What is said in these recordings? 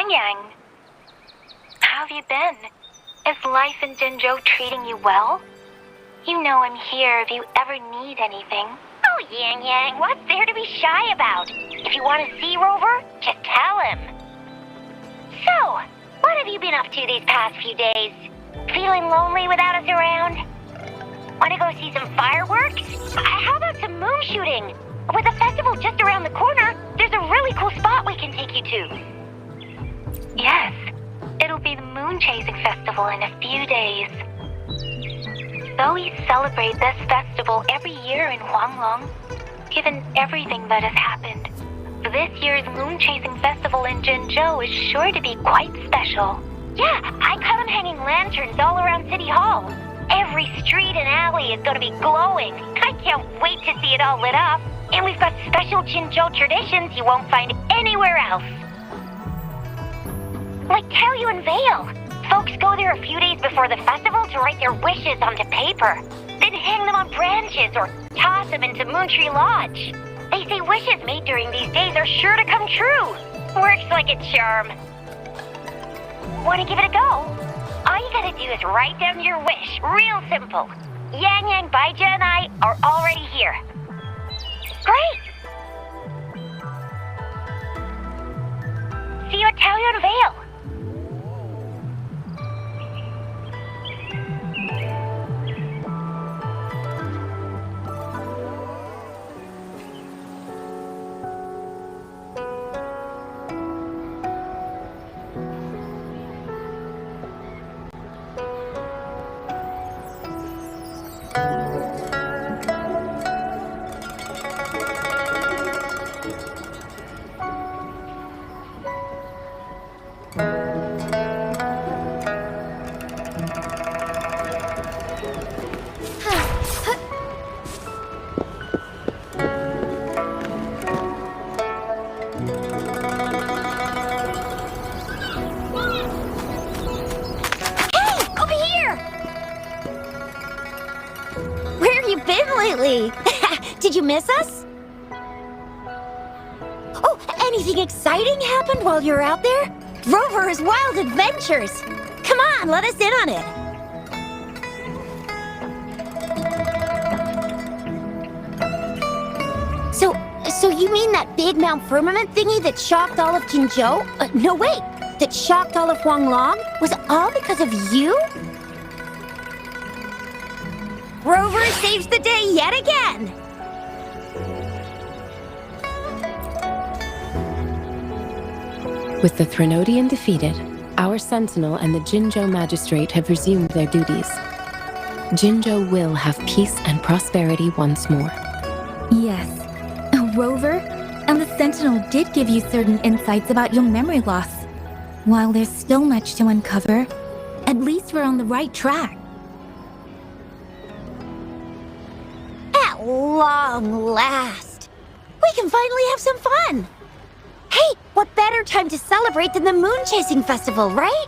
Yang Yang. How have you been? Is life in Jinzhou treating you well? You know I'm here if you ever need anything. Oh, Yang Yang, what's there to be shy about? If you want to see Rover, just tell him. So, what have you been up to these past few days? Feeling lonely without us around? Want to go see some fireworks? How about some moon shooting? With the festival just around the corner, there's a really cool spot we can take you to. Yes, it'll be the Moon Chasing Festival in a few days. Though we celebrate this festival every year in Huanglong, given everything that has happened, this year's Moon Chasing Festival in Jinzhou is sure to be quite special. Yeah, I caught them hanging lanterns all around City Hall. Every street and alley is going to be glowing. I can't wait to see it all lit up. And we've got special Jinzhou traditions you won't find anywhere else. Like Taoyuan Vale. Folks go there a few days before the festival to write their wishes onto paper. Then hang them on branches or toss them into Moontree Lodge. They say wishes made during these days are sure to come true. Works like a charm. Want to give it a go? All you gotta do is write down your wish. Real simple. Yang Yang, Baija, and I are already here. Great! See you at Taoyuan Vale. Did you miss us? Oh, anything exciting happened while you were out there? Rover's Wild Adventures! Come on, let us in on it! So you mean that big Mount Firmament thingy that shocked all of Jinzhou? No, wait! That shocked all of Huanglong? Was it all because of you? Rover saves the day yet again! With the Threnodian defeated, our Sentinel and the Jinzhou Magistrate have resumed their duties. Jinzhou will have peace and prosperity once more. Yes. Rover, and the Sentinel did give you certain insights about your memory loss. While there's still much to uncover, at least we're on the right track. At long last, we can finally have some fun. Hey, what better time to celebrate than the Moon Chasing Festival, right?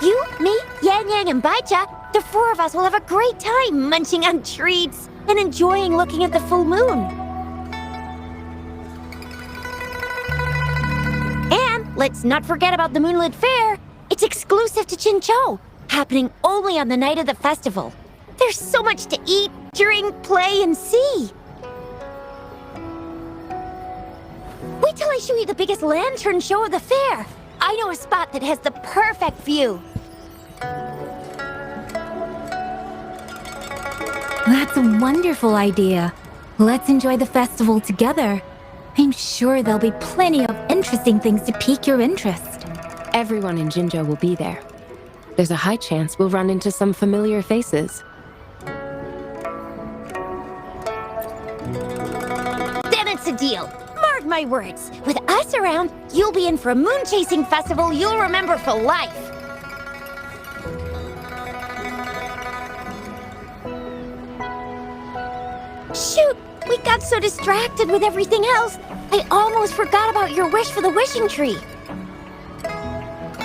You, me, Yang Yang, and Baija, the four of us will have a great time munching on treats and enjoying looking at the full moon. And let's not forget about the Moonlit Fair. It's exclusive to Jinzhou, happening only on the night of the festival. There's so much to eat, drink, play, and see. Wait till I show you the biggest lantern show of the fair. I know a spot that has the perfect view. That's a wonderful idea. Let's enjoy the festival together. I'm sure there'll be plenty of interesting things to pique your interest. Everyone in Jinzhou will be there. There's a high chance we'll run into some familiar faces. Then it's a deal. Mark my words. With us around, you'll be in for a moon chasing festival you'll remember for life. Shoot! We got so distracted with everything else, I almost forgot about your wish for the wishing tree.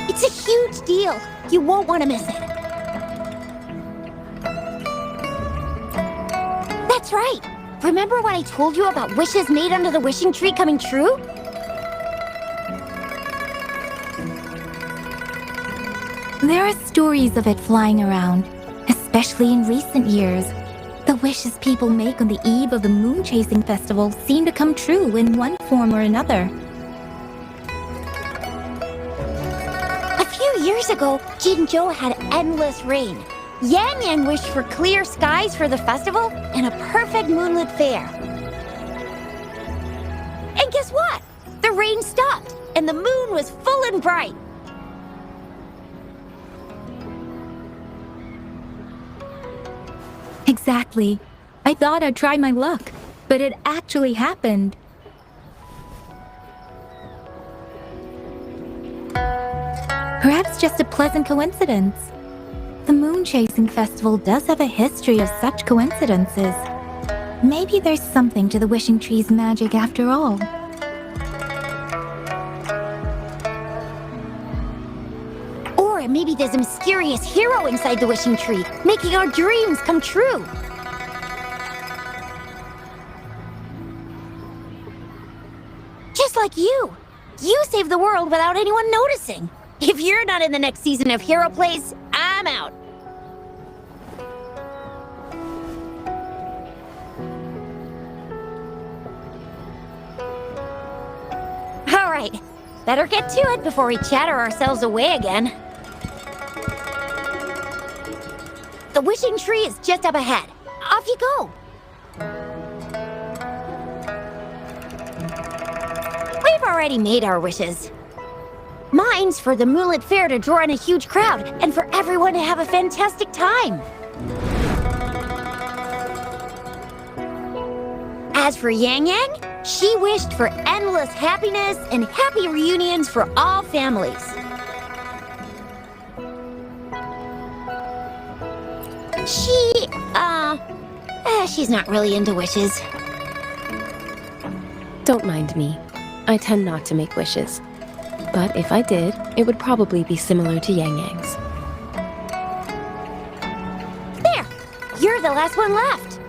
It's a huge deal. You won't want to miss it. That's right. Remember what I told you about wishes made under the wishing tree coming true? There are stories of it flying around, especially in recent years. The wishes people make on the eve of the moon chasing festival seem to come true in one form or another. A few years ago, Jinzhou had endless rain. Yang Yang wished for clear skies for the festival and a perfect moonlit fair. And guess what? The rain stopped, and the moon was full and bright. Exactly. I thought I'd try my luck, but it actually happened. Perhaps just a pleasant coincidence. The moon chasing festival does have a history of such coincidences. Maybe there's something to the wishing tree's magic after all. Or maybe there's a mysterious hero inside the wishing tree, making our dreams come true. Just like you. You saved the world without anyone noticing. If you're not in the next season of Hero Plays, I'm out. All right, better get to it before we chatter ourselves away again. The wishing tree is just up ahead. Off you go. We've already made our wishes. Mine's for the moonlit fair to draw in a huge crowd and for everyone to have a fantastic time. As for Yang Yang, she wished for endless happiness and happy reunions for all families. She's not really into wishes. Don't mind me. I tend not to make wishes. But if I did, it would probably be similar to Yang Yang's. There! You're the last one left.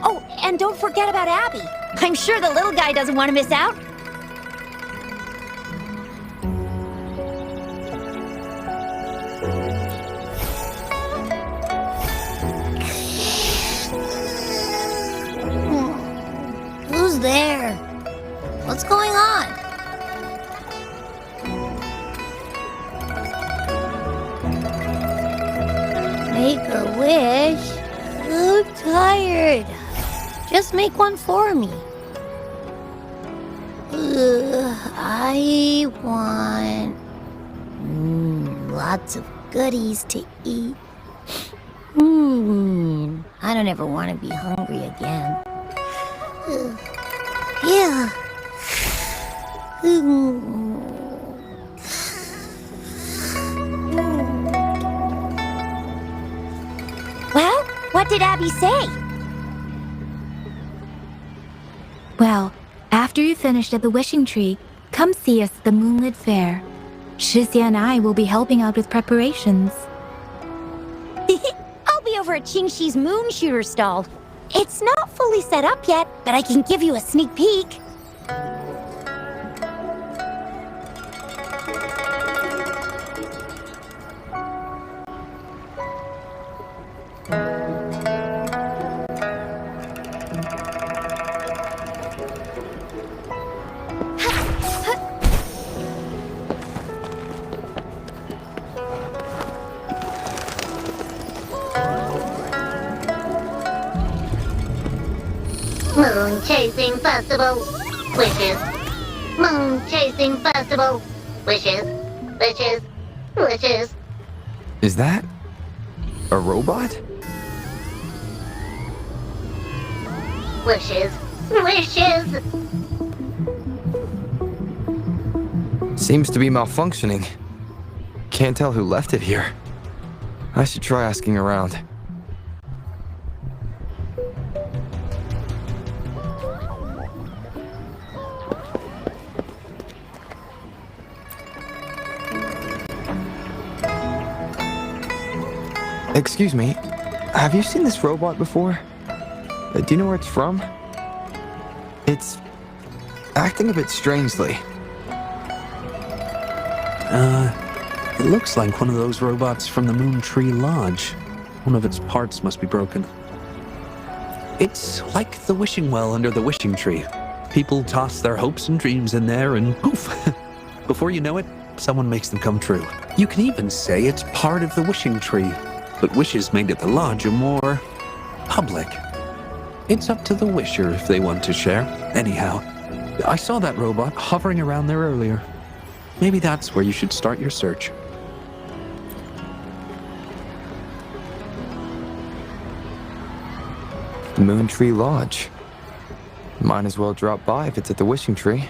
Oh, and don't forget about Abby. I'm sure the little guy doesn't want to miss out. Who's there? What's going on? Make a wish? I'm tired. Just make one for me. I want lots of goodies to eat. I don't ever want to be hungry again. Yeah. Well, what did Abby say? Well, after you finished at the wishing tree, come see us at the moonlit fair. Shixia and I will be helping out with preparations. I'll be over at Qingxi's moon shooter stall. It's not fully set up yet, but I can give you a sneak peek. Moon Chasing Festival. Wishes. Moon Chasing Festival. Wishes. Wishes. Wishes. Is that a robot? Wishes. Wishes. Seems to be malfunctioning. Can't tell who left it here. I should try asking around. Excuse me, have you seen this robot before? Do you know where it's from? It's acting a bit strangely. looks like one of those robots from the Moon Tree Lodge. One of its parts must be broken. It's like the wishing well under the wishing tree. People toss their hopes and dreams in there and poof! Before you know it, someone makes them come true. You can even say it's part of the wishing tree, but wishes made at the lodge are more public. It's up to the wisher if they want to share. Anyhow, I saw that robot hovering around there earlier. Maybe that's where you should start your search. Moon Tree Lodge. Might as well drop by if it's at the wishing tree.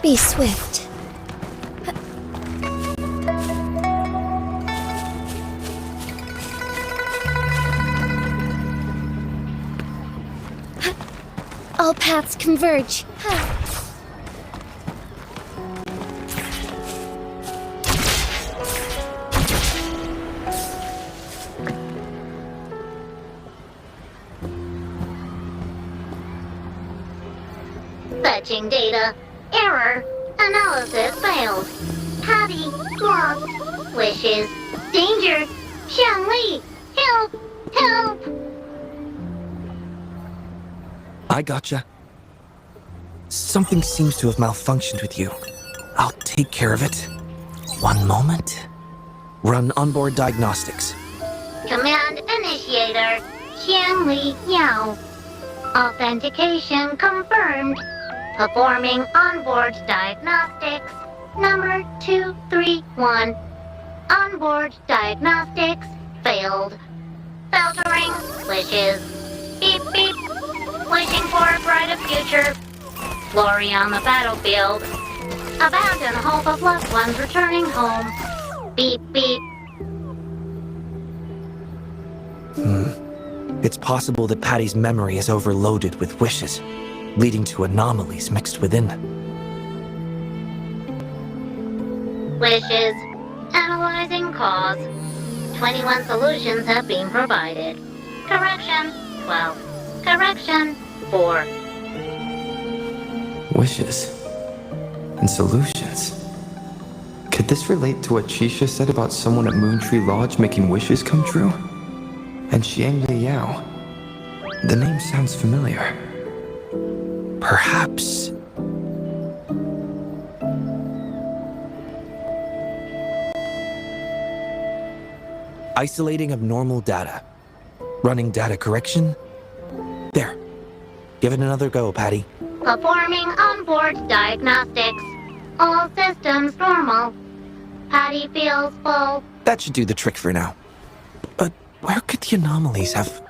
Be swift. All paths converge. Fetching data. Error. Analysis failed. Patty lost. Wishes. Danger. Xiangli. Help! Help! I gotcha. Something seems to have malfunctioned with you. I'll take care of it. One moment. Run onboard diagnostics. Command initiator. Xiangli Yao. Authentication confirmed. Performing onboard diagnostics. Number 231. Onboard diagnostics failed. Filtering wishes. Beep beep. Wishing for a brighter future. Glory on the battlefield. Abandon hope of loved ones returning home. Beep beep. It's possible that Patty's memory is overloaded with wishes, leading to anomalies mixed within. Wishes. Analyzing cause. 21 solutions have been provided. Correction 12. Correction 4. Wishes. And solutions. Could this relate to what Chisha said about someone at Moon Tree Lodge making wishes come true? And Xiangli Yao. The name sounds familiar. Perhaps. Isolating abnormal data. Running data correction. There. Give it another go, Patty. Performing onboard diagnostics. All systems normal. Patty feels full. That should do the trick for now. But where could the anomalies have...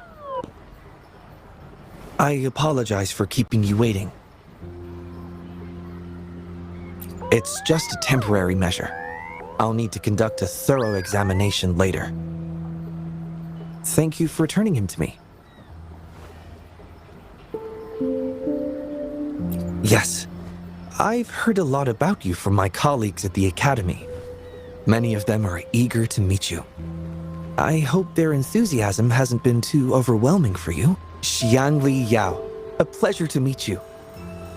I apologize for keeping you waiting. It's just a temporary measure. I'll need to conduct a thorough examination later. Thank you for returning him to me. Yes, I've heard a lot about you from my colleagues at the Academy. Many of them are eager to meet you. I hope their enthusiasm hasn't been too overwhelming for you. Xiangli Yao, a pleasure to meet you.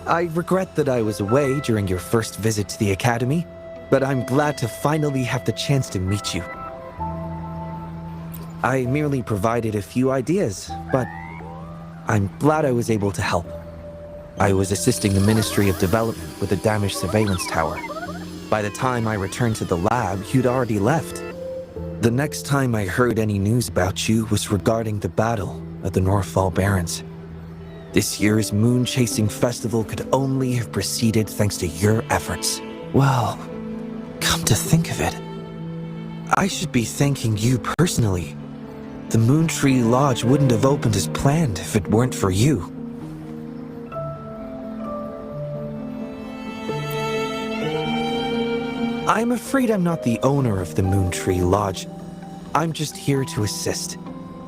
I regret that I was away during your first visit to the Academy, but I'm glad to finally have the chance to meet you. I merely provided a few ideas, but I'm glad I was able to help. I was assisting the Ministry of Development with a damaged surveillance tower. By the time I returned to the lab, you'd already left. The next time I heard any news about you was regarding the battle at the Northfall Barrens. This year's Moon Chasing Festival could only have proceeded thanks to your efforts. Well, come to think of it, I should be thanking you personally. The Moon Tree Lodge wouldn't have opened as planned if it weren't for you. I'm afraid I'm not the owner of the Moon Tree Lodge. I'm just here to assist,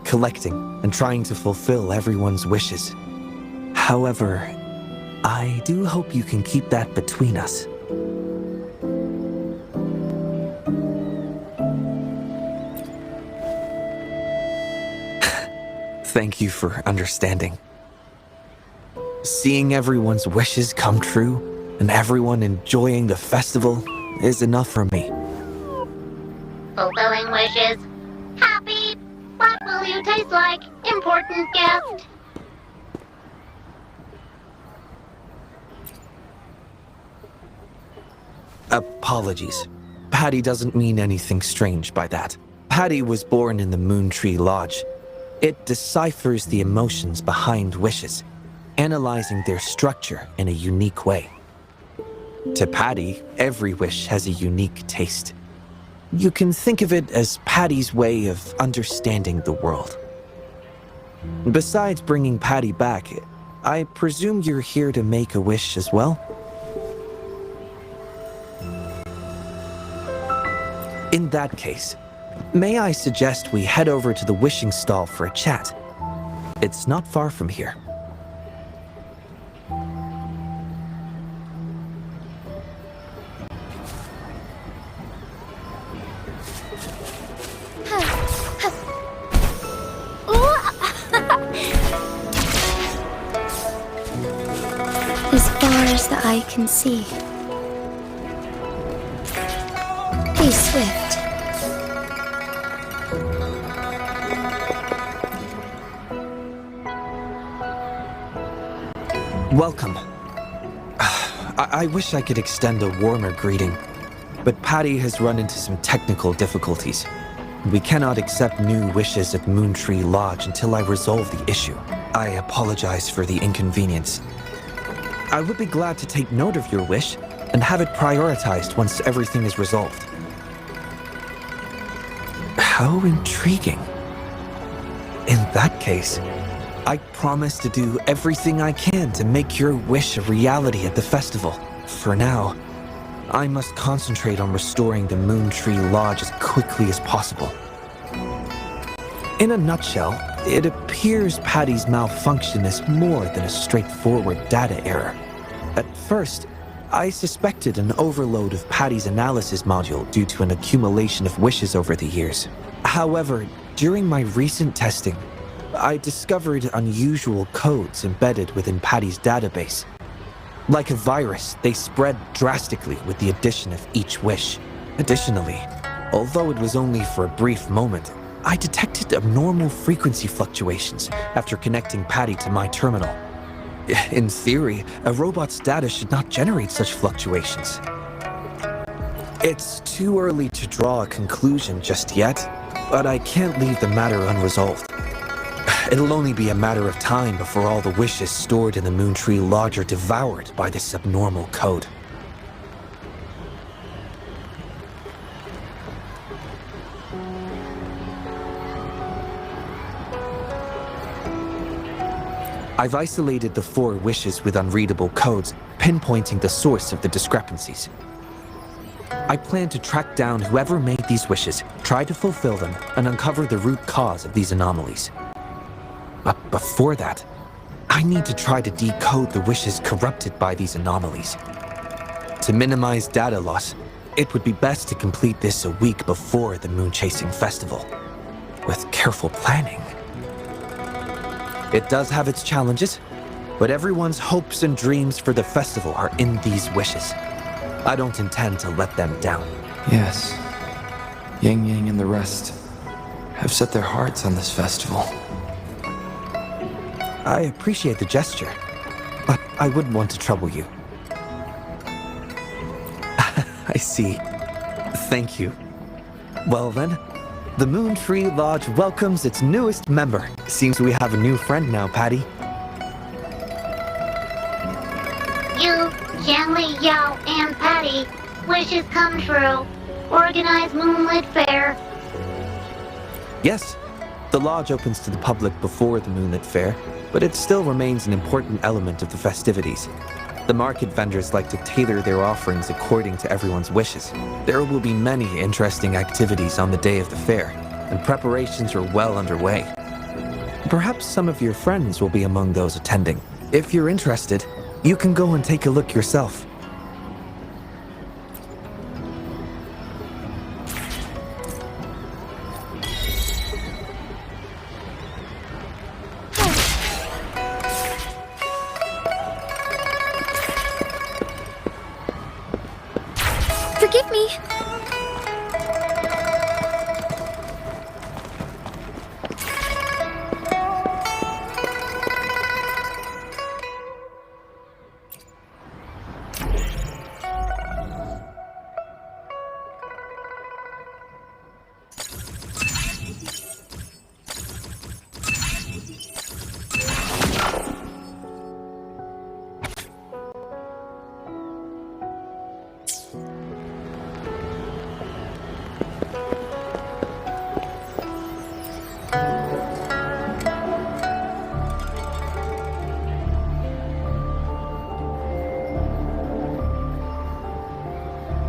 collecting and trying to fulfill everyone's wishes. However, I do hope you can keep that between us. Thank you for understanding. Seeing everyone's wishes come true and everyone enjoying the festival is enough for me. Fulfilling wishes. Happy. What will you taste like? Important gift. Apologies. Patty doesn't mean anything strange by that. Patty was born in the Moon Tree Lodge. It deciphers the emotions behind wishes, analyzing their structure in a unique way. To Patty, every wish has a unique taste. You can think of it as Patty's way of understanding the world. Besides bringing Patty back, I presume you're here to make a wish as well? In that case, may I suggest we head over to the wishing stall for a chat? It's not far from here. As far as the eye can see. Be swift. Welcome. I wish I could extend a warmer greeting, but Patty has run into some technical difficulties. We cannot accept new wishes at Moon Tree Lodge until I resolve the issue. I apologize for the inconvenience. I would be glad to take note of your wish and have it prioritized once everything is resolved. How intriguing. In that case, I promise to do everything I can to make your wish a reality at the festival. For now, I must concentrate on restoring the Moon Tree Lodge as quickly as possible. In a nutshell, it appears Patty's malfunction is more than a straightforward data error. At first, I suspected an overload of Patty's analysis module due to an accumulation of wishes over the years. However, during my recent testing, I discovered unusual codes embedded within Patty's database. Like a virus, they spread drastically with the addition of each wish. Additionally, although it was only for a brief moment, I detected abnormal frequency fluctuations after connecting Patty to my terminal. In theory, a robot's data should not generate such fluctuations. It's too early to draw a conclusion just yet, but I can't leave the matter unresolved. It'll only be a matter of time before all the wishes stored in the Moon Tree Lodge are devoured by this abnormal code. I've isolated the 4 wishes with unreadable codes, pinpointing the source of the discrepancies. I plan to track down whoever made these wishes, try to fulfill them, and uncover the root cause of these anomalies. But before that, I need to try to decode the wishes corrupted by these anomalies. To minimize data loss, it would be best to complete this a week before the Moon Chasing Festival. With careful planning. It does have its challenges, but everyone's hopes and dreams for the festival are in these wishes. I don't intend to let them down. Yes, Yang Yang and the rest have set their hearts on this festival. I appreciate the gesture, but I wouldn't want to trouble you. I see. Thank you. Well then, the Moon Tree Lodge welcomes its newest member. Seems we have a new friend now, Patty. You, Jianli, Yao, and Patty, wishes come true. Organize Moonlit Fair. Yes, the lodge opens to the public before the Moonlit Fair, but it still remains an important element of the festivities. The market vendors like to tailor their offerings according to everyone's wishes. There will be many interesting activities on the day of the fair, and preparations are well underway. Perhaps some of your friends will be among those attending. If you're interested, you can go and take a look yourself. Forgive me.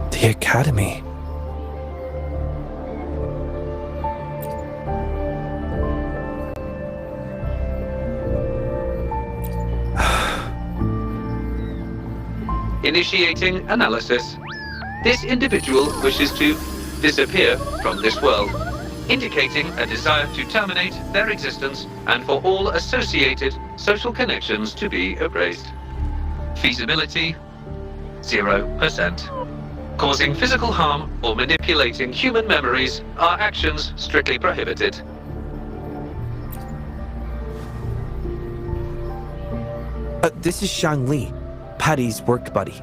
The Academy. Initiating analysis. This individual wishes to disappear from this world, indicating a desire to terminate their existence and for all associated social connections to be erased. Feasibility 0%. Causing physical harm or manipulating human memories are actions strictly prohibited. This is Shang Li, Patty's work buddy.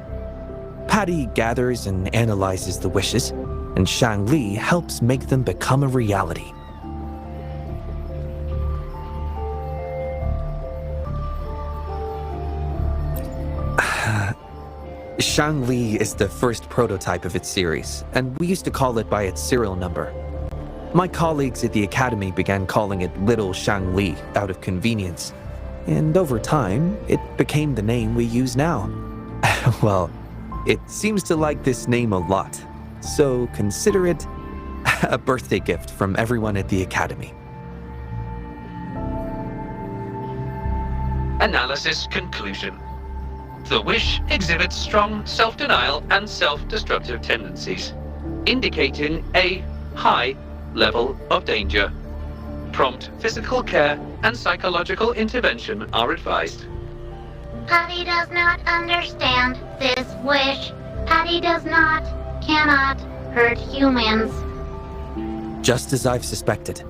Patty gathers and analyzes the wishes, and Shang Li helps make them become a reality. Shang Li is the first prototype of its series, and we used to call it by its serial number. My colleagues at the Academy began calling it Little Shang Li out of convenience, and over time, it became the name we use now. Well, it seems to like this name a lot, so consider it a birthday gift from everyone at the Academy. Analysis conclusion. The wish exhibits strong self-denial and self-destructive tendencies, indicating a high level of danger. Prompt physical care and psychological intervention are advised. Patty does not understand this wish. Patty cannot hurt humans. Just as I've suspected.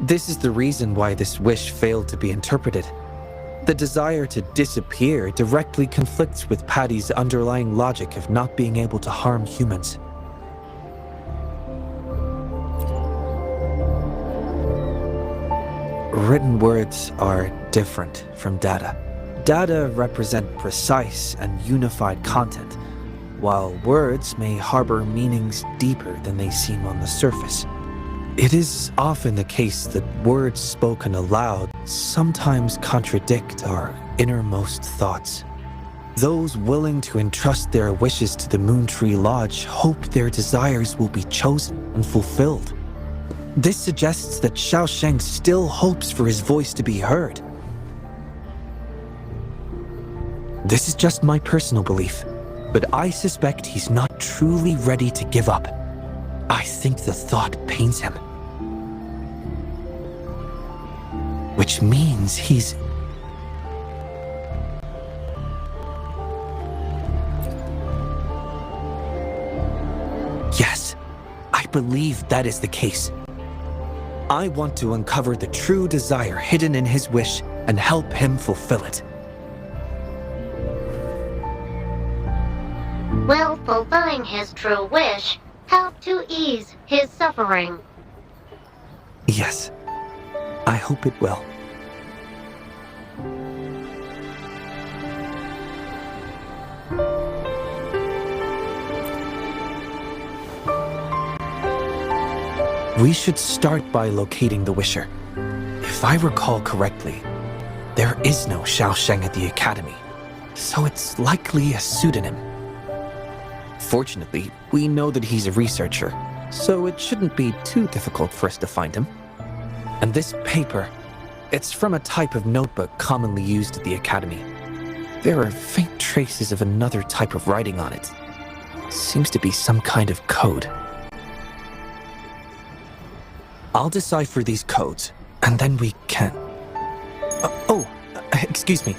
This is the reason why this wish failed to be interpreted. The desire to disappear directly conflicts with Patty's underlying logic of not being able to harm humans. Written words are different from data. Data represent precise and unified content, while words may harbor meanings deeper than they seem on the surface. It is often the case that words spoken aloud sometimes contradict our innermost thoughts. Those willing to entrust their wishes to the Moon Tree Lodge hope their desires will be chosen and fulfilled. This suggests that Xiaosheng still hopes for his voice to be heard. This is just my personal belief, but I suspect he's not truly ready to give up. I think the thought pains him. Which means he's... Yes, I believe that is the case. I want to uncover the true desire hidden in his wish and help him fulfill it. Will fulfilling his true wish help to ease his suffering? Yes, I hope it will. We should start by locating the Wisher. If I recall correctly, there is no Xiaosheng at the Academy, so it's likely a pseudonym. Fortunately, we know that he's a researcher, so it shouldn't be too difficult for us to find him. And this paper, it's from a type of notebook commonly used at the Academy. There are faint traces of another type of writing on it. Seems to be some kind of code. I'll decipher these codes, and then we can... excuse me.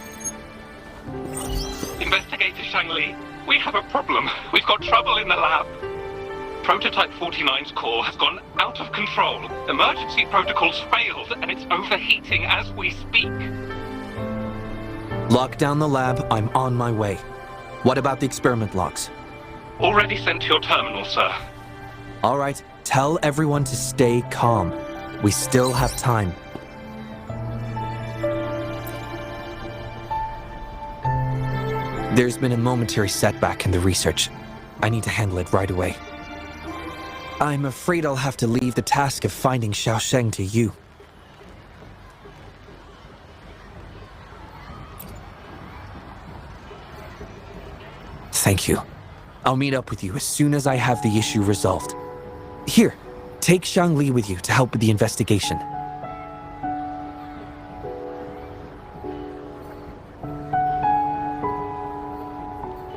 Investigator Shang Li, we have a problem. We've got trouble in the lab. Prototype 49's core has gone out of control. Emergency protocols failed, and it's overheating as we speak. Lock down the lab. I'm on my way. What about the experiment logs? Already sent to your terminal, sir. All right, tell everyone to stay calm. We still have time. There's been a momentary setback in the research. I need to handle it right away. I'm afraid I'll have to leave the task of finding Xiaosheng to you. Thank you. I'll meet up with you as soon as I have the issue resolved. Here, take Shangli with you to help with the investigation.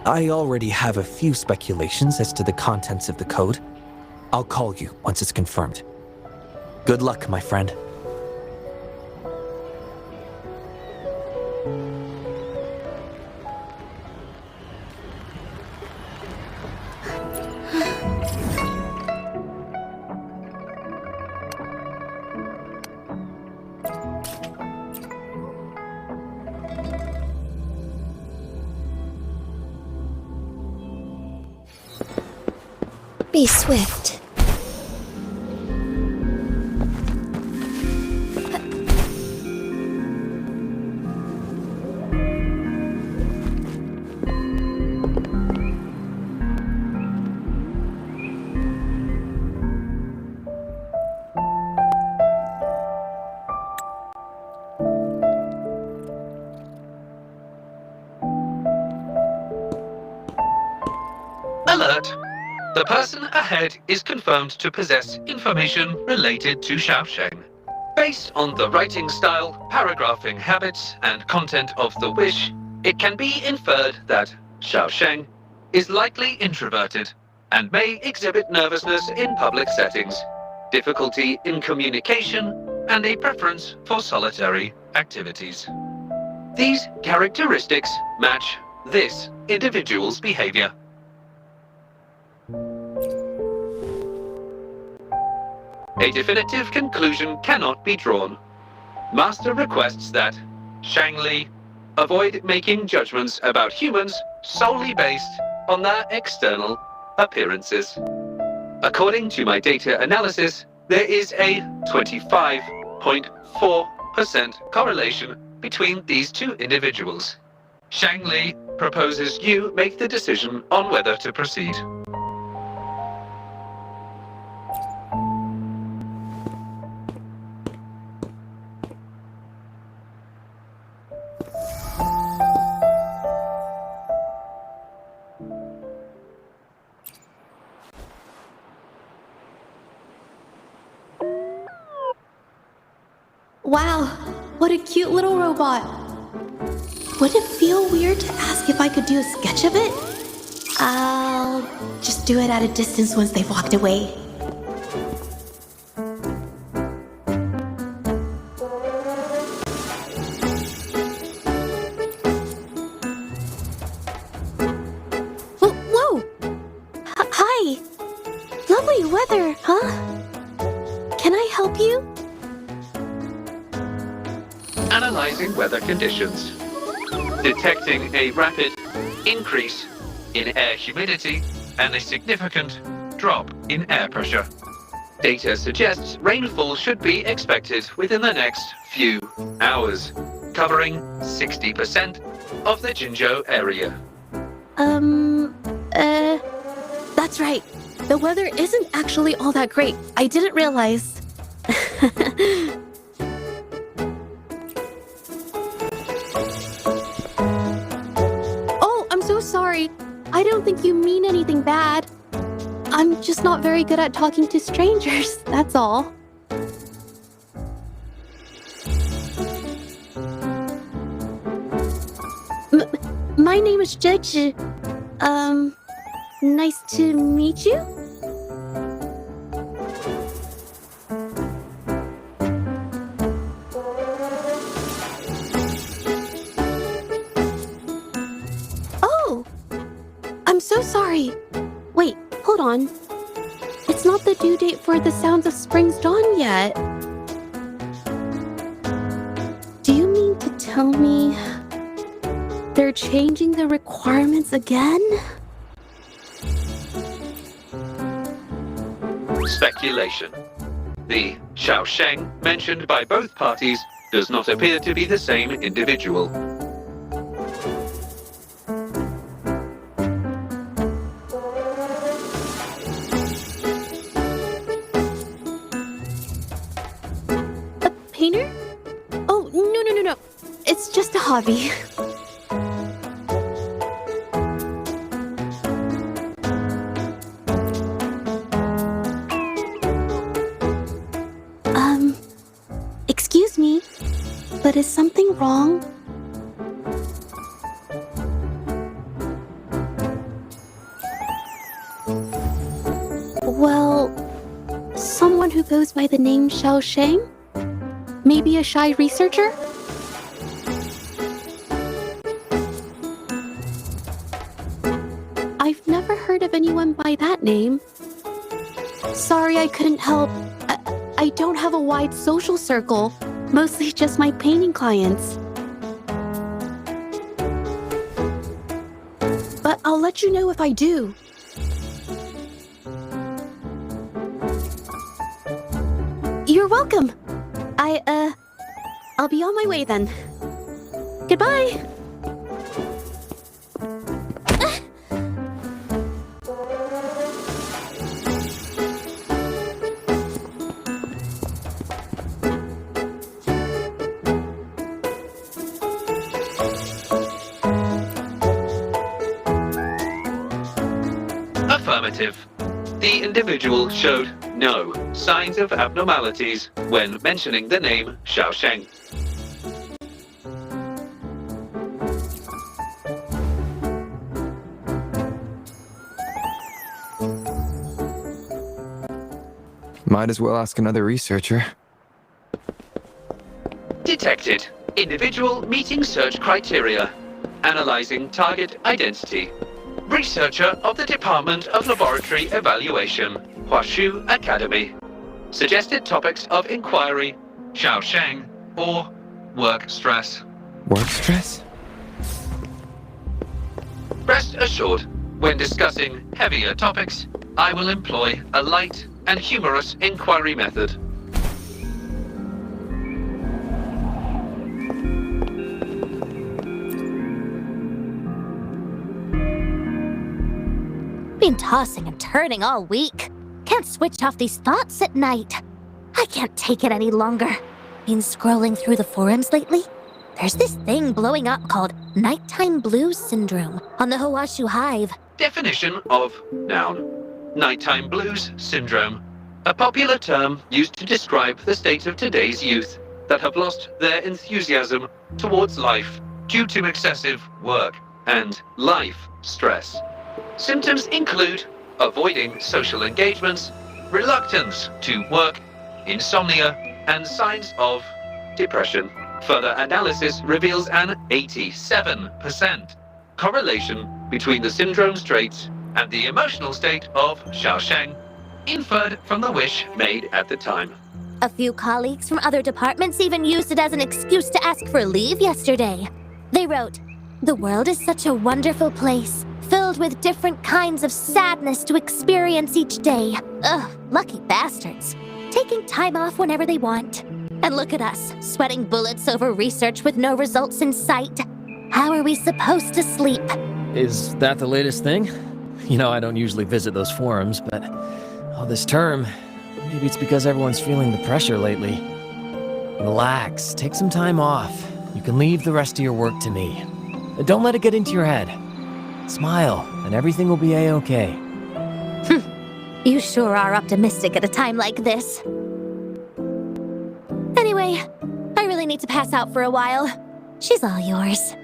I already have a few speculations as to the contents of the code. I'll call you once it's confirmed. Good luck, my friend. Be swift. Alert! The person ahead is confirmed to possess information related to Xiaosheng. Based on the writing style, paragraphing habits, and content of the wish, it can be inferred that Xiaosheng is likely introverted and may exhibit nervousness in public settings, difficulty in communication, and a preference for solitary activities. These characteristics match this individual's behavior. A definitive conclusion cannot be drawn. Master requests that Shangli avoid making judgments about humans solely based on their external appearances. According to my data analysis, there is a 25.4% correlation between these two individuals. Shangli proposes you make the decision on whether to proceed. Wow, what a cute little robot. Would it feel weird to ask if I could do a sketch of it? I'll just do it at a distance once they've walked away. Whoa! Hi! Lovely weather, huh? Can I help you? Analyzing weather conditions. Detecting a rapid increase in air humidity and a significant drop in air pressure. Data suggests rainfall should be expected within the next few hours, covering 60% of the Jinzhou area. That's right. The weather isn't actually all that great. I didn't realize. Sorry, I don't think you mean anything bad. I'm just not very good at talking to strangers, that's all. My name is Zhezhi. Nice to meet you? So sorry. Wait, hold on. It's not the due date for The Sounds of Spring's Dawn yet. Do you mean to tell me they're changing the requirements again? Speculation. The Xiaosheng mentioned by both parties does not appear to be the same individual. A painter? Oh, no. It's just a hobby. Excuse me, but is something wrong? Well, someone who goes by the name Xiaosheng? Maybe a shy researcher? I've never heard of anyone by that name. Sorry I couldn't help. I don't have a wide social circle, mostly just my painting clients. But I'll let you know if I do. You're welcome. I'll be on my way then. Goodbye. Affirmative. The individual showed no signs of abnormalities when mentioning the name Xiaosheng. Might as well ask another researcher. Detected. Individual meeting search criteria. Analyzing target identity. Researcher of the Department of Laboratory Evaluation, Huashu Academy. Suggested topics of inquiry, Xiaosheng, or work stress. Work stress? Rest assured, when discussing heavier topics, I will employ a light and humorous inquiry method. Been tossing and turning all week. Can't switch off these thoughts at night. I can't take it any longer. Been scrolling through the forums lately. There's this thing blowing up called nighttime blues syndrome on the Hawashu Hive. Definition of noun. Nighttime blues syndrome. A popular term used to describe the state of today's youth that have lost their enthusiasm towards life due to excessive work and life stress. Symptoms include avoiding social engagements, reluctance to work, insomnia, and signs of depression. Further analysis reveals an 87% correlation between the syndrome's traits and the emotional state of Xiaosheng, inferred from the wish made at the time. A few colleagues from other departments even used it as an excuse to ask for leave yesterday. They wrote, "The world is such a wonderful place, filled with different kinds of sadness to experience each day. Ugh, lucky bastards. Taking time off whenever they want. And look at us, sweating bullets over research with no results in sight. How are we supposed to sleep?" Is that the latest thing? You know, I don't usually visit those forums, but this term, maybe it's because everyone's feeling the pressure lately. Relax, take some time off. You can leave the rest of your work to me. Don't let it get into your head. Smile, and everything will be a-okay. You sure are optimistic at a time like this. Anyway, I really need to pass out for a while. She's all yours.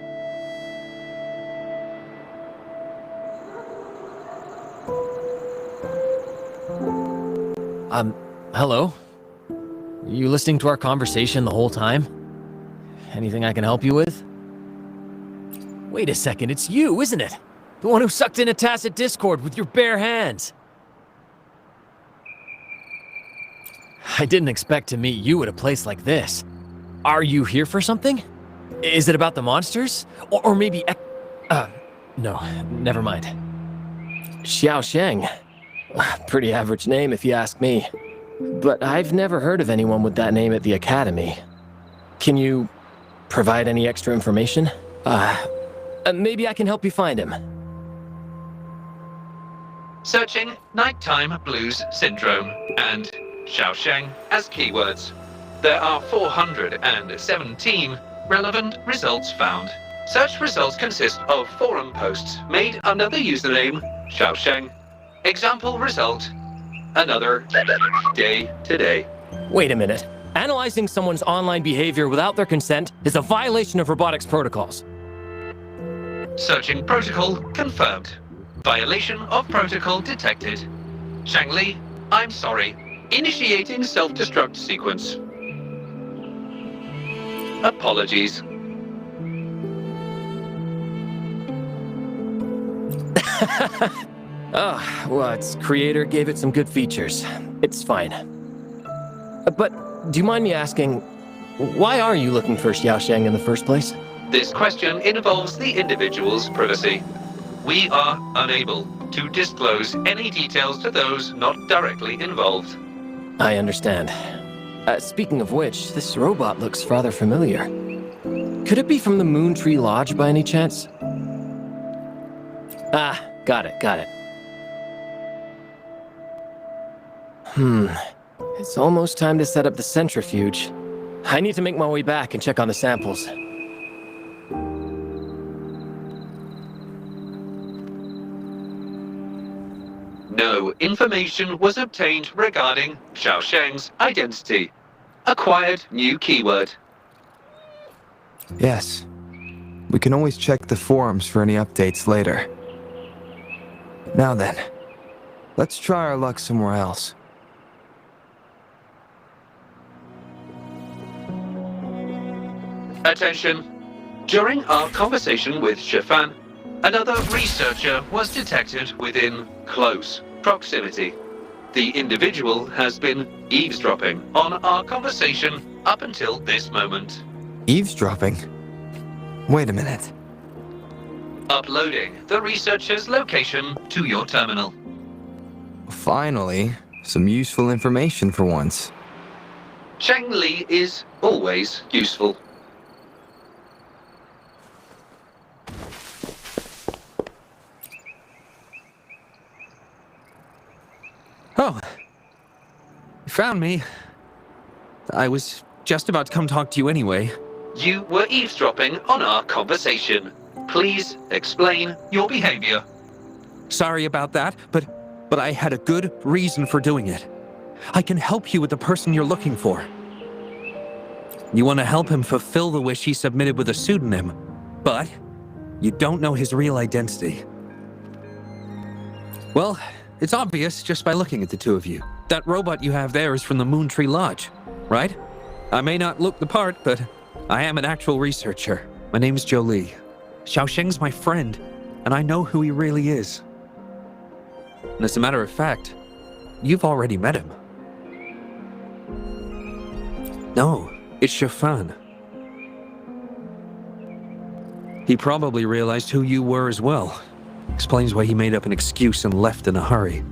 Hello? You listening to our conversation the whole time? Anything I can help you with? Wait a second, it's you, isn't it? The one who sucked in a tacit discord with your bare hands. I didn't expect to meet you at a place like this. Are you here for something? Is it about the monsters? Or maybe... no, never mind. Xiao Sheng. Pretty average name if you ask me. But I've never heard of anyone with that name at the Academy. Can you provide any extra information? Maybe I can help you find him. Searching Nighttime Blues Syndrome and Xiao Sheng as keywords. There are 417 relevant results found. Search results consist of forum posts made under the username Xiao Sheng. Example result: another day today. Wait a minute. Analyzing someone's online behavior without their consent is a violation of robotics protocols. Searching protocol confirmed. Violation of protocol detected. Shang Li, I'm sorry. Initiating self-destruct sequence. Apologies. Oh, well, its creator gave it some good features. It's fine. But do you mind me asking, why are you looking for Xiao Sheng in the first place? This question involves the individual's privacy. We are unable to disclose any details to those not directly involved. I understand. Speaking of which, this robot looks rather familiar. Could it be from the Moon Tree Lodge by any chance? Ah, got it. It's almost time to set up the centrifuge. I need to make my way back and check on the samples. No information was obtained regarding Xiao Sheng's identity. Acquired new keyword. Yes. We can always check the forums for any updates later. Now then, let's try our luck somewhere else. Attention. During our conversation with Shifan, another researcher was detected within close proximity. The individual has been eavesdropping on our conversation up until this moment. Eavesdropping? Wait a minute. Uploading the researcher's location to your terminal. Finally, some useful information for once. Shang Li is always useful. Oh, you found me. I was just about to come talk to you anyway. You were eavesdropping on our conversation. Please explain your behavior. Sorry about that, but I had a good reason for doing it. I can help you with the person you're looking for. You want to help him fulfill the wish he submitted with a pseudonym, but you don't know his real identity. Well, it's obvious just by looking at the two of you. That robot you have there is from the Moon Tree Lodge, right? I may not look the part, but I am an actual researcher. My name's Jolie. Xiao Sheng's my friend, and I know who he really is. And as a matter of fact, you've already met him. No, it's Shifan. He probably realized who you were as well. Explains why he made up an excuse and left in a hurry.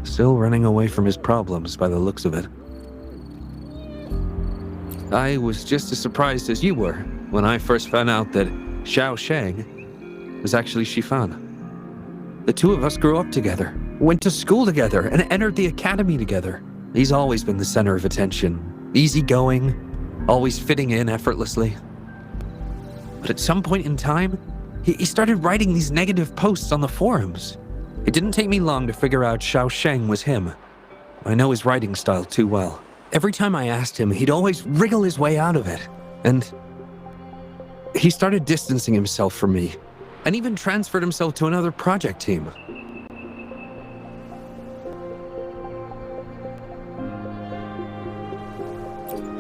Still running away from his problems by the looks of it. I was just as surprised as you were when I first found out that Xiao Sheng was actually Shifan. The two of us grew up together, went to school together, and entered the academy together. He's always been the center of attention. Easygoing, always fitting in effortlessly. But at some point in time, he started writing these negative posts on the forums. It didn't take me long to figure out Xiao Sheng was him. I know his writing style too well. Every time I asked him, he'd always wriggle his way out of it. And he started distancing himself from me, and even transferred himself to another project team.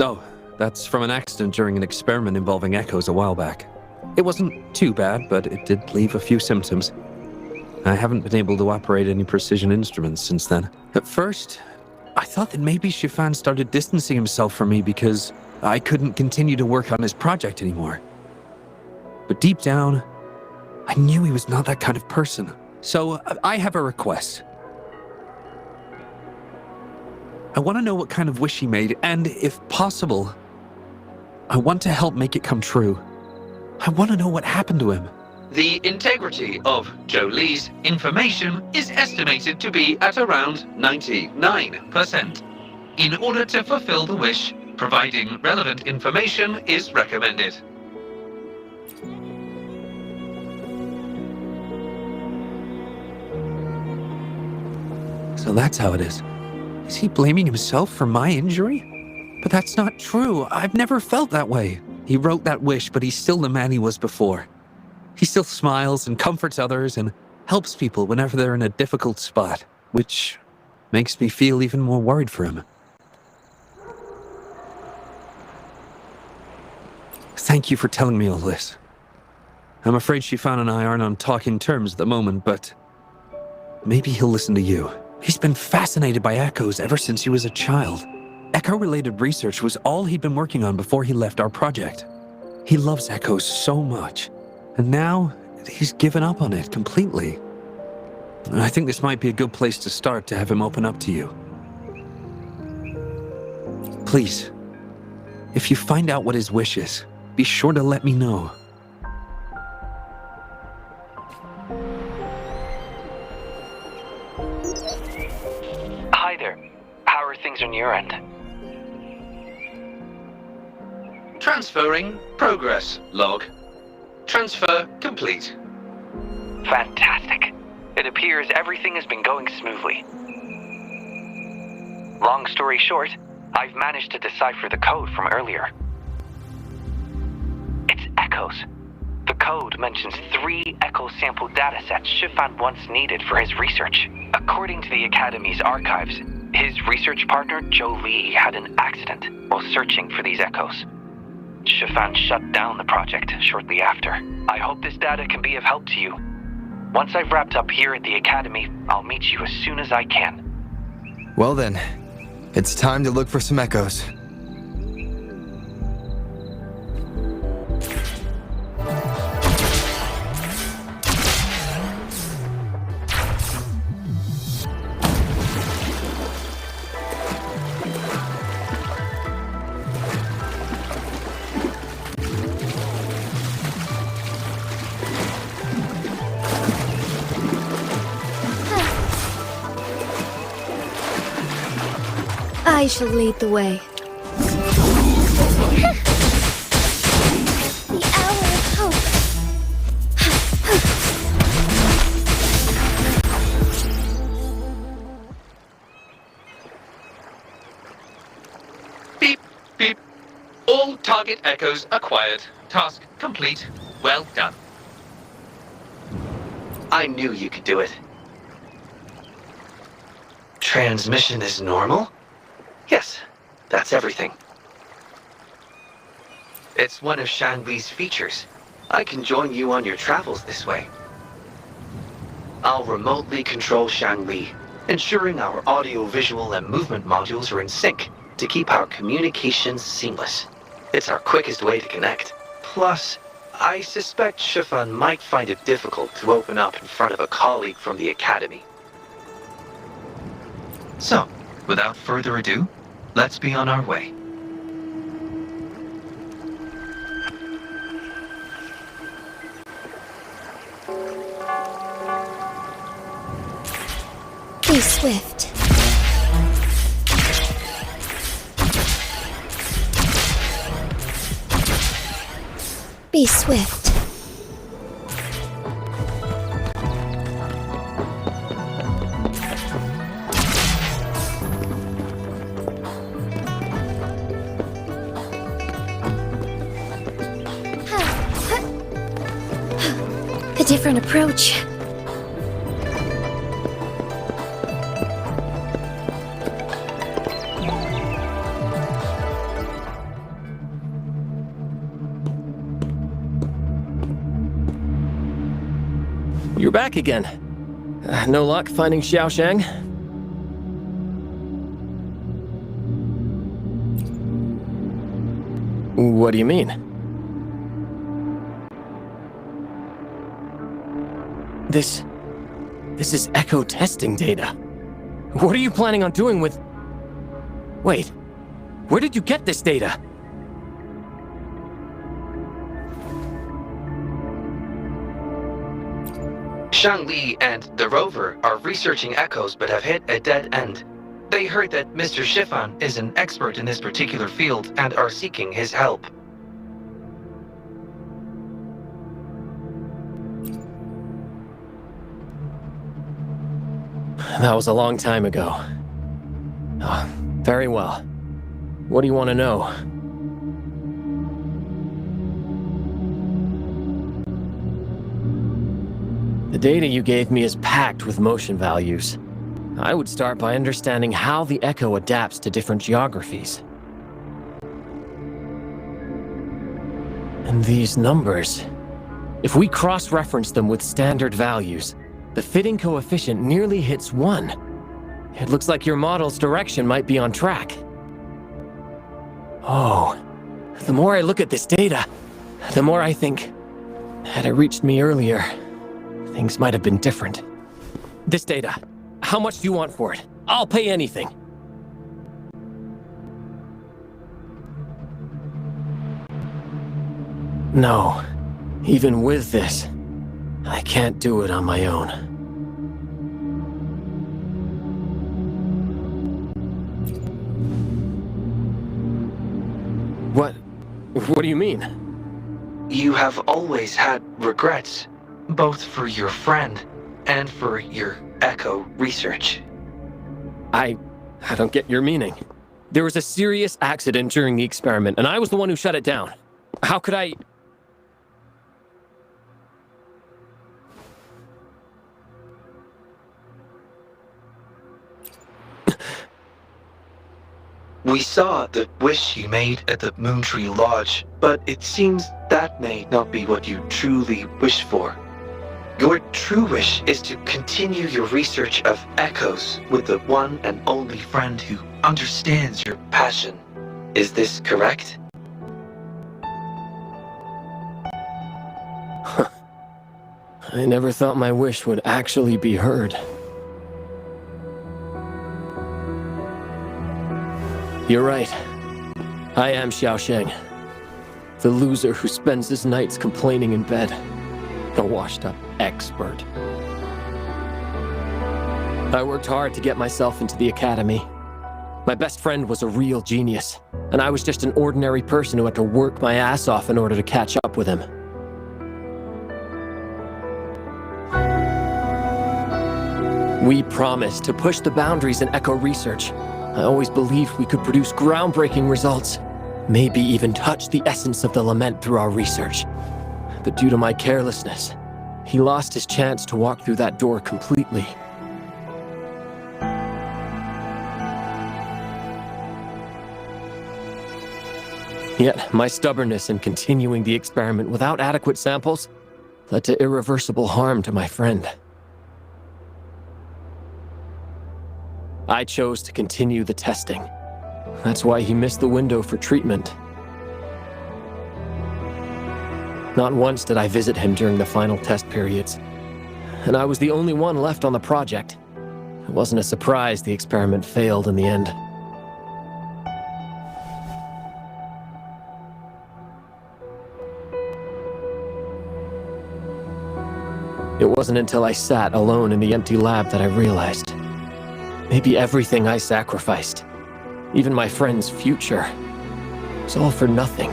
Oh, that's from an accident during an experiment involving echoes a while back. It wasn't too bad, but it did leave a few symptoms. I haven't been able to operate any precision instruments since then. At first, I thought that maybe Shifan started distancing himself from me because I couldn't continue to work on his project anymore. But deep down, I knew he was not that kind of person. So I have a request. I want to know what kind of wish he made, and if possible, I want to help make it come true. I want to know what happened to him. The integrity of Jolie's information is estimated to be at around 99%. In order to fulfill the wish, providing relevant information is recommended. So that's how it is. Is he blaming himself for my injury? But that's not true. I've never felt that way. He wrote that wish, but he's still the man he was before. He still smiles and comforts others and helps people whenever they're in a difficult spot, which makes me feel even more worried for him. Thank you for telling me all this. I'm afraid Shifan and I aren't on talking terms at the moment, but maybe he'll listen to you. He's been fascinated by echoes ever since he was a child. Echo-related research was all he'd been working on before he left our project. He loves echoes so much, and now he's given up on it completely. I think this might be a good place to start to have him open up to you. Please, if you find out what his wish is, be sure to let me know. Hi there. How are things on your end? Transferring progress log. Transfer complete. Fantastic. It appears everything has been going smoothly. Long story short, I've managed to decipher the code from earlier. It's echoes. The code mentions 3 echo sample datasets Shifan once needed for his research. According to the Academy's archives, his research partner, Jolie, had an accident while searching for these echoes. Shifan shut down the project shortly after. I hope this data can be of help to you. Once I've wrapped up here at the Academy, I'll meet you as soon as I can. Well then, it's time to look for some echoes. I shall lead the way. The hour of hope. Beep, beep. All target echoes acquired. Task complete. Well done. I knew you could do it. Transmission is normal? Yes, that's everything. It's one of Shanwi's features. I can join you on your travels this way. I'll remotely control Shanwi, ensuring our audio, visual, and movement modules are in sync to keep our communications seamless. It's our quickest way to connect. Plus, I suspect Shifan might find it difficult to open up in front of a colleague from the Academy. So, without further ado, let's be on our way. Be swift. Be swift. A different approach. You're back again. No luck finding Xiaoshang? What do you mean? This is echo testing data. What are you planning on doing with... Wait, where did you get this data? Shang Li and the rover are researching echoes but have hit a dead end. They heard that Mr. Shifan is an expert in this particular field and are seeking his help. That was a long time ago. Oh, very well. What do you want to know? The data you gave me is packed with motion values. I would start by understanding how the echo adapts to different geographies. And these numbers, if we cross-reference them with standard values, the fitting coefficient nearly hits 1. It looks like your model's direction might be on track. Oh, the more I look at this data, the more I think, had it reached me earlier, things might have been different. This data, how much do you want for it? I'll pay anything. No, even with this, I can't do it on my own. What do you mean? You have always had regrets, both for your friend and for your echo research. I don't get your meaning. There was a serious accident during the experiment, and I was the one who shut it down. How could I... We saw the wish you made at the Moontree Lodge, but it seems that may not be what you truly wish for. Your true wish is to continue your research of echoes with the one and only friend who understands your passion. Is this correct? I never thought my wish would actually be heard. You're right. I am Xiaosheng, the loser who spends his nights complaining in bed. A washed-up expert. I worked hard to get myself into the academy. My best friend was a real genius, and I was just an ordinary person who had to work my ass off in order to catch up with him. We promised to push the boundaries in echo research. I always believed we could produce groundbreaking results, maybe even touch the essence of the lament through our research. But due to my carelessness, he lost his chance to walk through that door completely. Yet, my stubbornness in continuing the experiment without adequate samples led to irreversible harm to my friend. I chose to continue the testing. That's why he missed the window for treatment. Not once did I visit him during the final test periods, and I was the only one left on the project. It wasn't a surprise the experiment failed in the end. It wasn't until I sat alone in the empty lab that I realized maybe everything I sacrificed, even my friend's future, was all for nothing.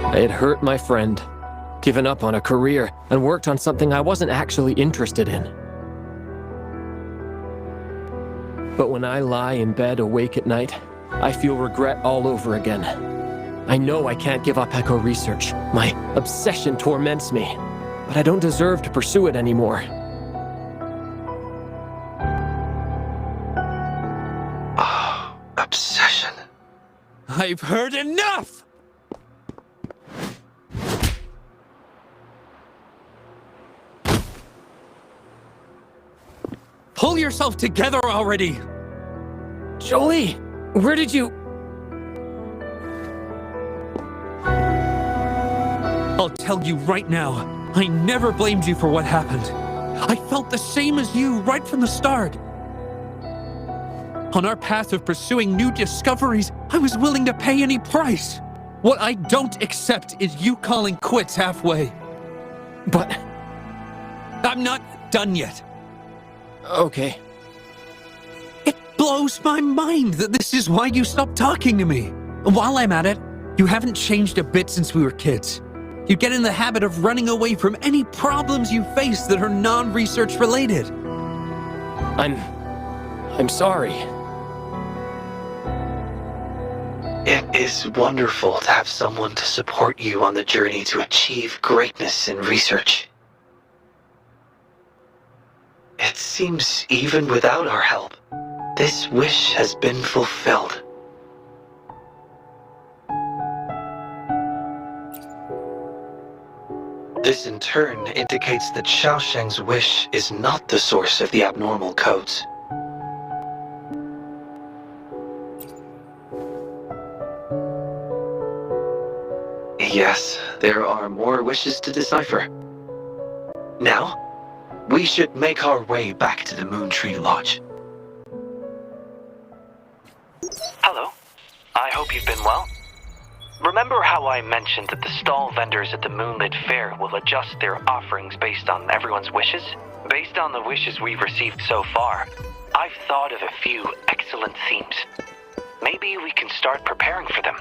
I had hurt my friend, given up on a career, and worked on something I wasn't actually interested in. But when I lie in bed awake at night, I feel regret all over again. I know I can't give up echo research. My obsession torments me, but I don't deserve to pursue it anymore. Oh, obsession. I've heard enough! Pull yourself together already! Jolie, Where did you... I'll tell you right now, I never blamed you for what happened. I felt the same as you right from the start. On our path of pursuing new discoveries, I was willing to pay any price. What I don't accept is you calling quits halfway. But... I'm not done yet. Okay. It blows my mind that this is why you stopped talking to me. While I'm at it, you haven't changed a bit since we were kids. You get in the habit of running away from any problems you face that are non-research related. I'm sorry. It is wonderful to have someone to support you on the journey to achieve greatness in research. It seems even without our help, this wish has been fulfilled. This in turn indicates that Xiaosheng's wish is not the source of the abnormal codes. Yes, there are more wishes to decipher. Now, we should make our way back to the Moon Tree Lodge. Hello. I hope you've been well. Remember how I mentioned that the stall vendors at the Moonlit Fair will adjust their offerings based on everyone's wishes? Based on the wishes we've received so far, I've thought of a few excellent themes. Maybe we can start preparing for them.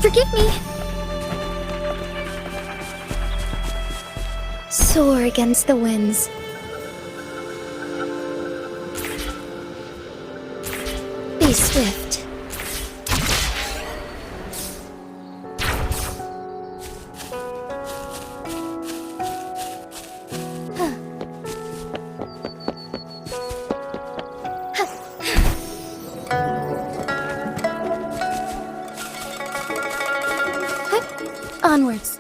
Forgive me. Soar against the winds. Be swift. Onwards.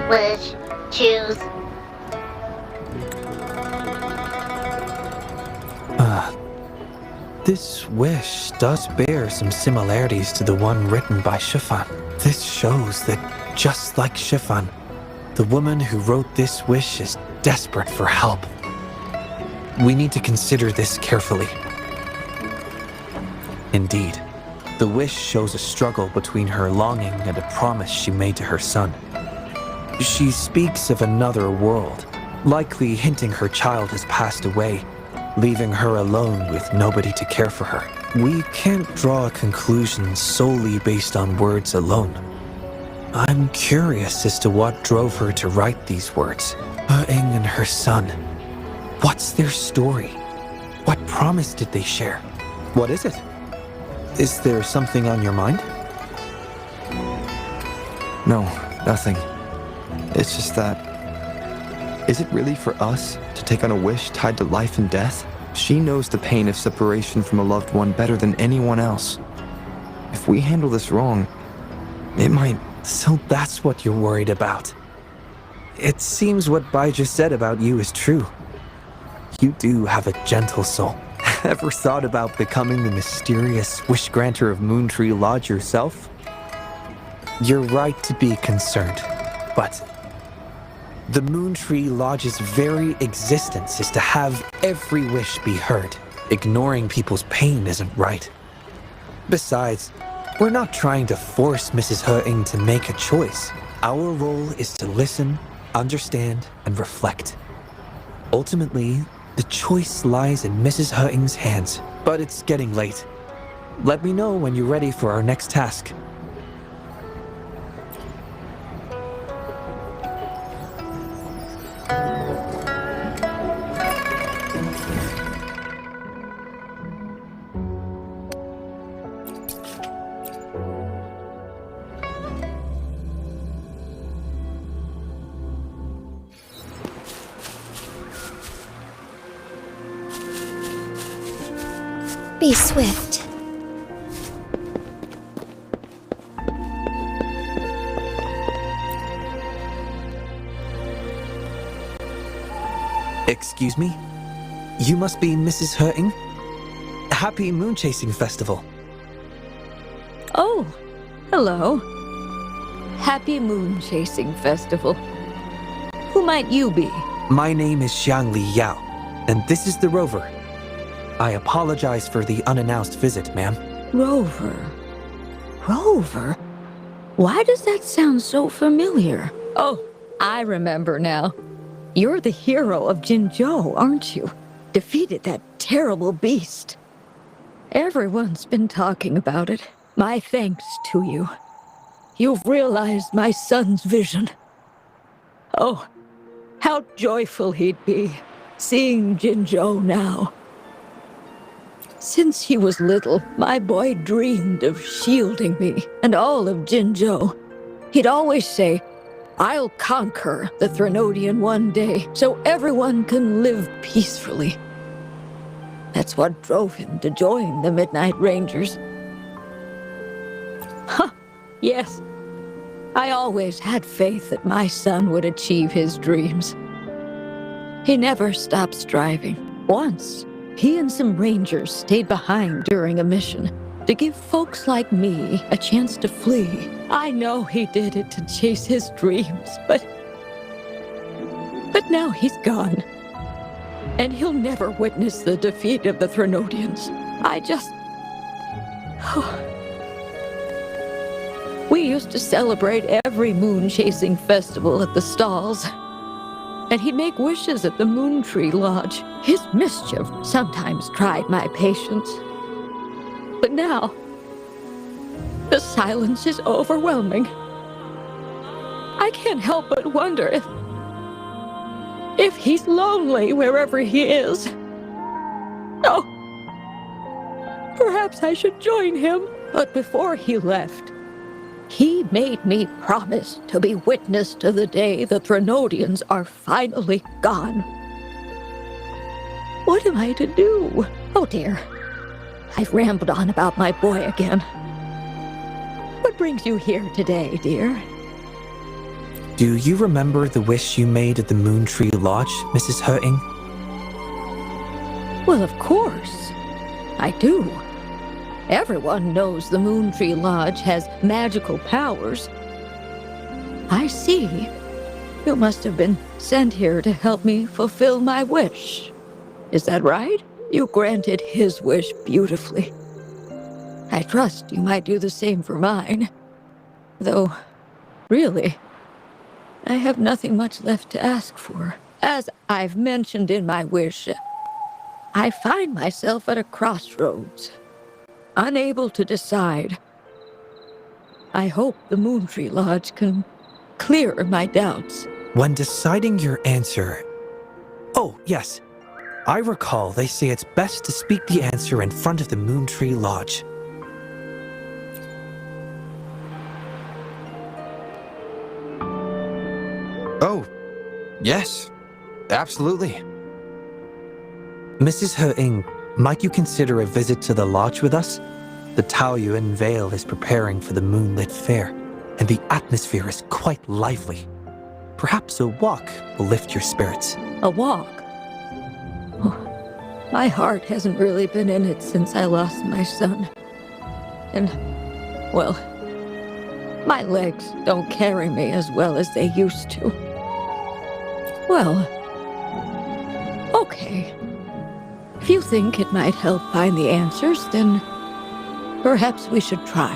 Wish. Choose. This wish does bear some similarities to the one written by Shifan. This shows that, just like Shifan, the woman who wrote this wish is desperate for help. We need to consider this carefully. Indeed, the wish shows a struggle between her longing and a promise she made to her son. She speaks of another world, likely hinting her child has passed away, leaving her alone with nobody to care for her. We can't draw a conclusion solely based on words alone. I'm curious as to what drove her to write these words. Wuthering and her son. What's their story? What promise did they share? What is it? Is there something on your mind? No, nothing. It's just that... Is it really for us to take on a wish tied to life and death? She knows the pain of separation from a loved one better than anyone else. If we handle this wrong, it might... So that's what you're worried about. It seems what Bai just said about you is true. You do have a gentle soul. Ever thought about becoming the mysterious wish-granter of Moontree Lodge yourself? You're right to be concerned, but the Moontree Lodge's very existence is to have every wish be heard. Ignoring people's pain isn't right. Besides, we're not trying to force Mrs. Wuthering to make a choice. Our role is to listen, understand, and reflect. Ultimately, the choice lies in Mrs. Wuthering's hands, but it's getting late. Let me know when you're ready for our next task. Be swift. Excuse me? You must be Mrs. Wuthering? Happy Moon Chasing Festival. Oh, hello. Happy Moon Chasing Festival. Who might you be? My name is Xiangli Yao, and this is the Rover. I apologize for the unannounced visit, ma'am. Rover. Rover? Why does that sound so familiar? Oh, I remember now. You're the hero of Jinzhou, aren't you? Defeated that terrible beast. Everyone's been talking about it. My thanks to you. You've realized my son's vision. Oh, how joyful he'd be, seeing Jinzhou now. Since he was little, my boy dreamed of shielding me and all of Jinzhou. He'd always say, "I'll conquer the Threnodian one day, so everyone can live peacefully." That's what drove him to join the Midnight Rangers. Huh, yes. I always had faith that my son would achieve his dreams. He never stopped striving. Once, he and some rangers stayed behind during a mission to give folks like me a chance to flee. I know he did it to chase his dreams, but now he's gone. And he'll never witness the defeat of the Threnodians. We used to celebrate every moon-chasing festival at the stalls. And he'd make wishes at the Moontree Lodge. His mischief sometimes tried my patience. But now, the silence is overwhelming. I can't help but wonder if he's lonely wherever he is. Oh, perhaps I should join him. But before he left, he made me promise to be witness to the day the Threnodians are finally gone. What am I to do? Oh dear, I've rambled on about my boy again. What brings you here today, dear? Do you remember the wish you made at the Moontree Lodge, Mrs. Wuthering? Well, of course. I do. Everyone knows the Moontree Lodge has magical powers. I see. You must have been sent here to help me fulfill my wish. Is that right? You granted his wish beautifully. I trust you might do the same for mine. Though, really, I have nothing much left to ask for. As I've mentioned in my wish, I find myself at a crossroads. unable to decide. I hope the Moontree Lodge can clear my doubts. When deciding your answer... Oh, yes. I recall they say it's best to speak the answer in front of the Moontree Lodge. Oh, yes. Absolutely. Mrs. He-ing, might you consider a visit to the lodge with us? The Taoyuan Vale is preparing for the moonlit fair, and the atmosphere is quite lively. Perhaps a walk will lift your spirits. A walk? Oh, my heart hasn't really been in it since I lost my son. And, well, my legs don't carry me as well as they used to. Well, okay. If you think it might help find the answers, then perhaps we should try.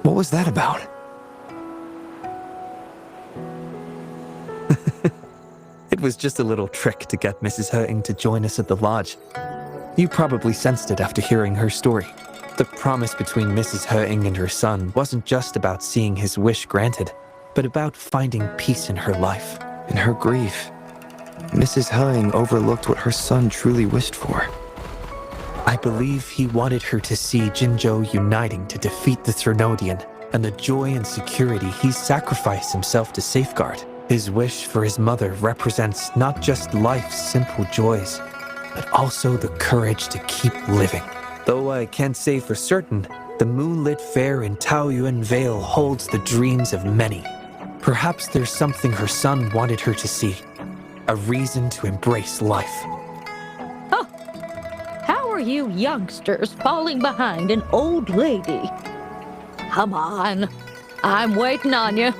What was that about? It was just a little trick to get Mrs. He-ing to join us at the lodge. You probably sensed it after hearing her story. The promise between Mrs. He-ing and her son wasn't just about seeing his wish granted, but about finding peace in her life. In her grief, Mrs. He-ing overlooked what her son truly wished for. I believe he wanted her to see Jinzhou uniting to defeat the Thrunodian, and the joy and security he sacrificed himself to safeguard. His wish for his mother represents not just life's simple joys, but also the courage to keep living. Though I can't say for certain, the moonlit fair in Taoyuan Vale holds the dreams of many. Perhaps there's something her son wanted her to see, a reason to embrace life. Oh, how are you youngsters falling behind an old lady? Come on, I'm waiting on you.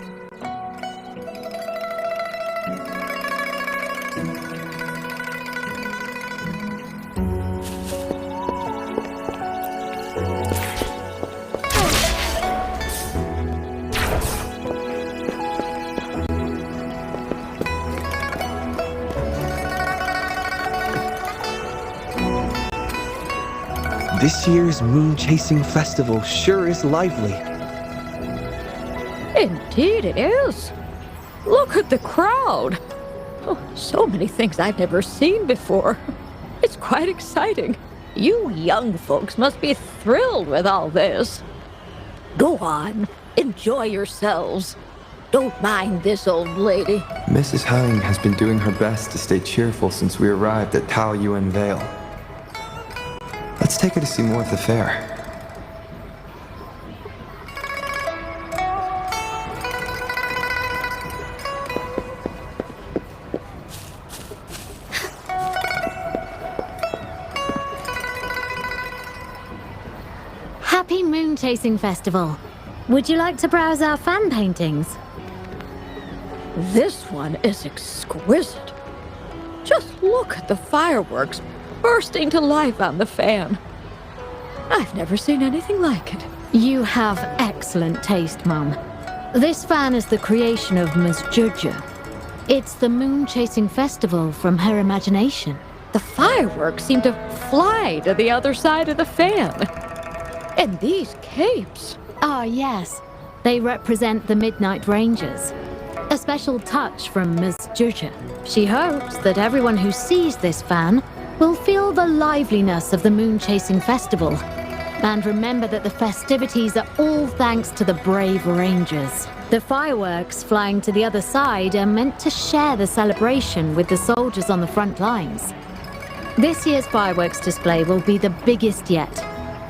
This year's moon chasing festival sure is lively. Indeed it is. Look at the crowd. Oh, so many things I've never seen before. It's quite exciting. You young folks must be thrilled with all this. Go on, enjoy yourselves. Don't mind this old lady. Mrs. He-ing has been doing her best to stay cheerful since we arrived at Taoyuan Vale. Let's take her to see more of the fair. Happy Moon Chasing Festival. Would you like to browse our fan paintings? This one is exquisite. Just look at the fireworks bursting to life on the fan. I've never seen anything like it. You have excellent taste, Mum. This fan is the creation of Ms. Juja. It's the Moon Chasing Festival from her imagination. The fireworks seem to fly to the other side of the fan. And these capes. Ah, yes. They represent the Midnight Rangers. A special touch from Ms. Juja. She hopes that everyone who sees this fan will feel the liveliness of the Moon Chasing Festival. And remember that the festivities are all thanks to the brave Rangers. The fireworks flying to the other side are meant to share the celebration with the soldiers on the front lines. This year's fireworks display will be the biggest yet.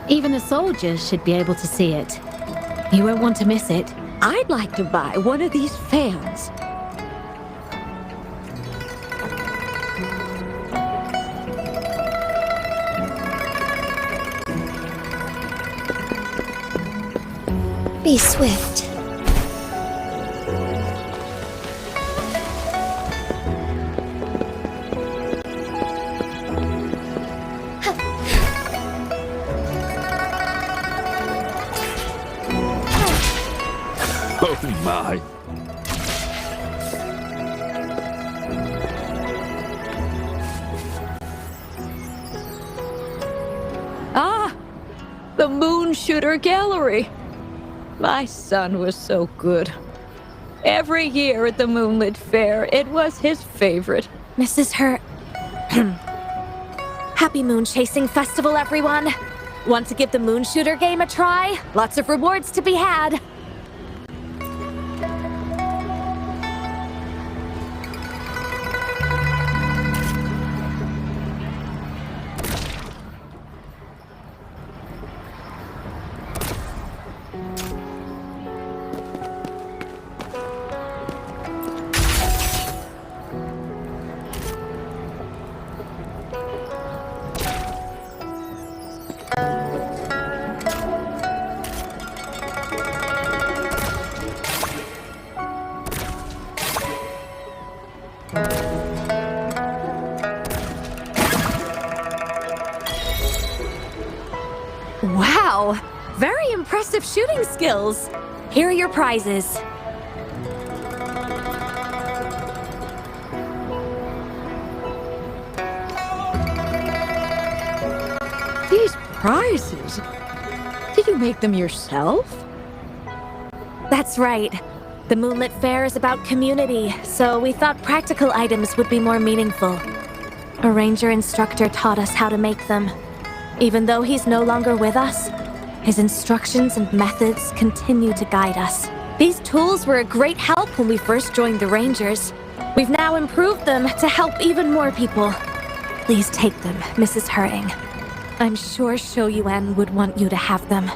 Even the soldiers should be able to see it. You won't want to miss it. I'd like to buy one of these fans. Be swift. Oh my. shooter gallery. My son was so good. Every year at the Moonlit Fair, it was his favorite. Mrs. Her... Happy Moon Chasing Festival, everyone! Want to give the Moon Shooter game a try? Lots of rewards to be had. Wow! Very impressive shooting skills! Here are your prizes. These prizes? Did you make them yourself? That's right. The Moonlit Fair is about community, so we thought practical items would be more meaningful. A ranger instructor taught us how to make them. Even though he's no longer with us, his instructions and methods continue to guide us. These tools were a great help when we first joined the Rangers. We've now improved them to help even more people. Please take them, Mrs. Hurting. I'm sure Shou Yuan would want you to have them.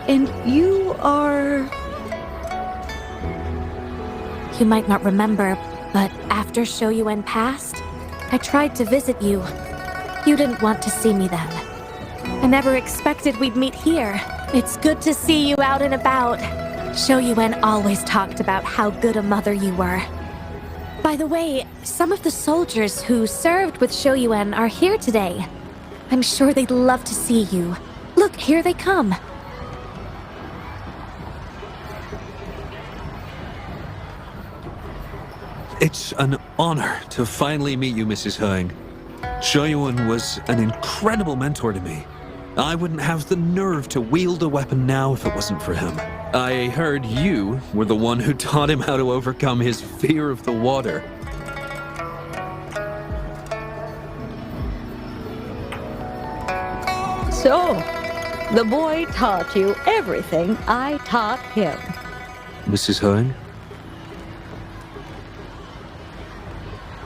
And you are... You might not remember, but after Shou Yuan passed, I tried to visit you. You didn't want to see me then. I never expected we'd meet here. It's good to see you out and about. Shou Yuan always talked about how good a mother you were. By the way, some of the soldiers who served with Shou Yuan are here today. I'm sure they'd love to see you. Look, here they come. It's an honor to finally meet you, Mrs. Hering. Shou Yuan was an incredible mentor to me. I wouldn't have the nerve to wield a weapon now if it wasn't for him. I heard you were the one who taught him how to overcome his fear of the water. So, the boy taught you everything I taught him. Mrs. Hering?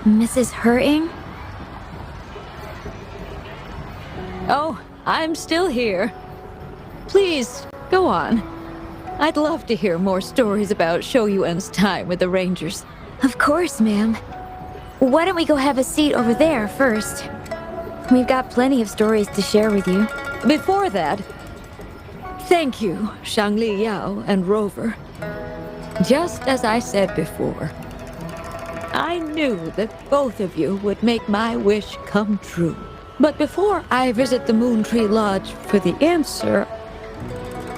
Mrs. Hurting? Oh, I'm still here. Please, go on. I'd love to hear more stories about Shou Yuan's time with the Rangers. Of course, ma'am. Why don't we go have a seat over there first? We've got plenty of stories to share with you. Before that, thank you, Shangli Yao and Rover. Just as I said before, I knew that both of you would make my wish come true. But before I visit the Moon Tree Lodge for the answer,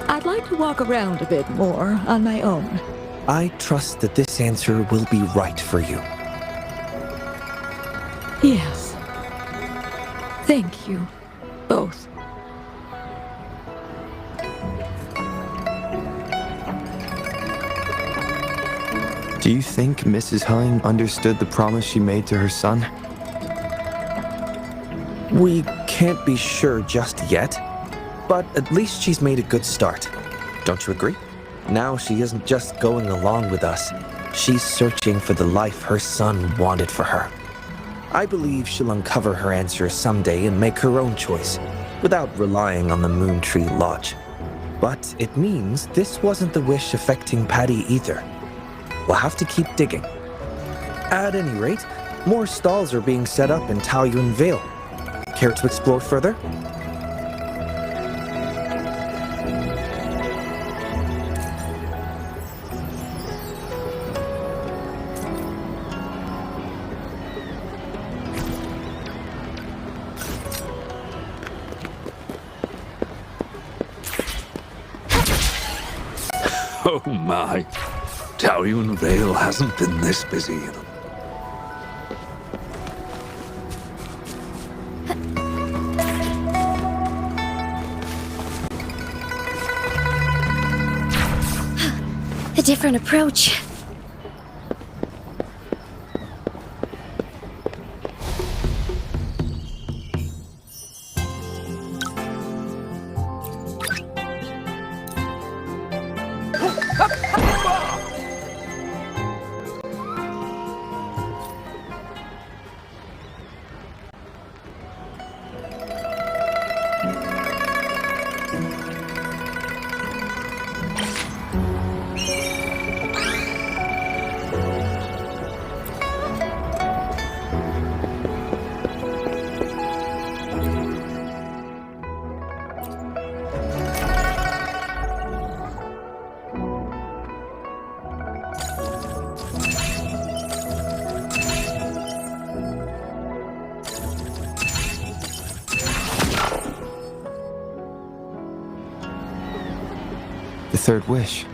I'd like to walk around a bit more on my own. I trust that this answer will be right for you. Yes. Thank you, both. Do you think Mrs. Hung understood the promise she made to her son? We can't be sure just yet, but at least she's made a good start. Don't you agree? Now she isn't just going along with us. She's searching for the life her son wanted for her. I believe she'll uncover her answer someday and make her own choice, without relying on the Moon Tree Lodge. But it means this wasn't the wish affecting Patty either. We'll have to keep digging. At any rate, more stalls are being set up in Taoyuan Vale. Care to explore further? Oh my. Taoyuan Vale hasn't been this busy in a... A different approach. The third wish.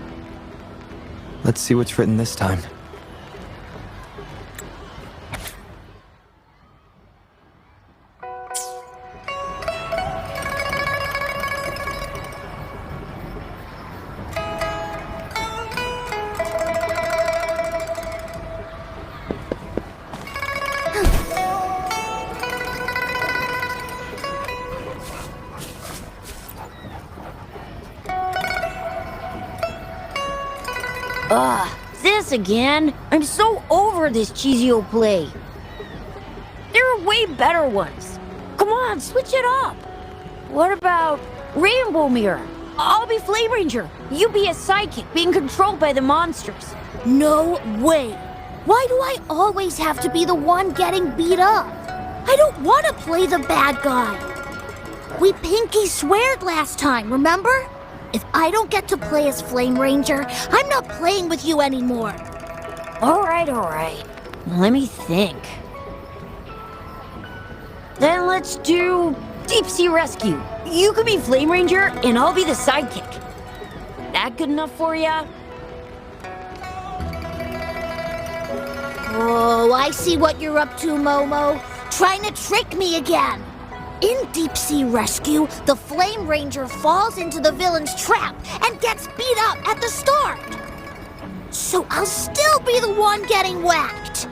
Let's see what's written this time. This again? I'm so over this cheesy old play. There are way better ones. Come on, switch it up. What about Rainbow Mirror? I'll be Flame Ranger. You be a psychic being controlled by the monsters. No way. Why do I always have to be the one getting beat up? I don't want to play the bad guy. We pinky sweared last time, remember? If I don't get to play as Flame Ranger, I'm not playing with you anymore. All right. Let me think. Then let's do Deep Sea Rescue. You can be Flame Ranger, and I'll be the sidekick. That good enough for ya? Oh, I see what you're up to, Momo. Trying to trick me again. In Deep Sea Rescue, the Flame Ranger falls into the villain's trap and gets beat up at the start. So I'll still be the one getting whacked.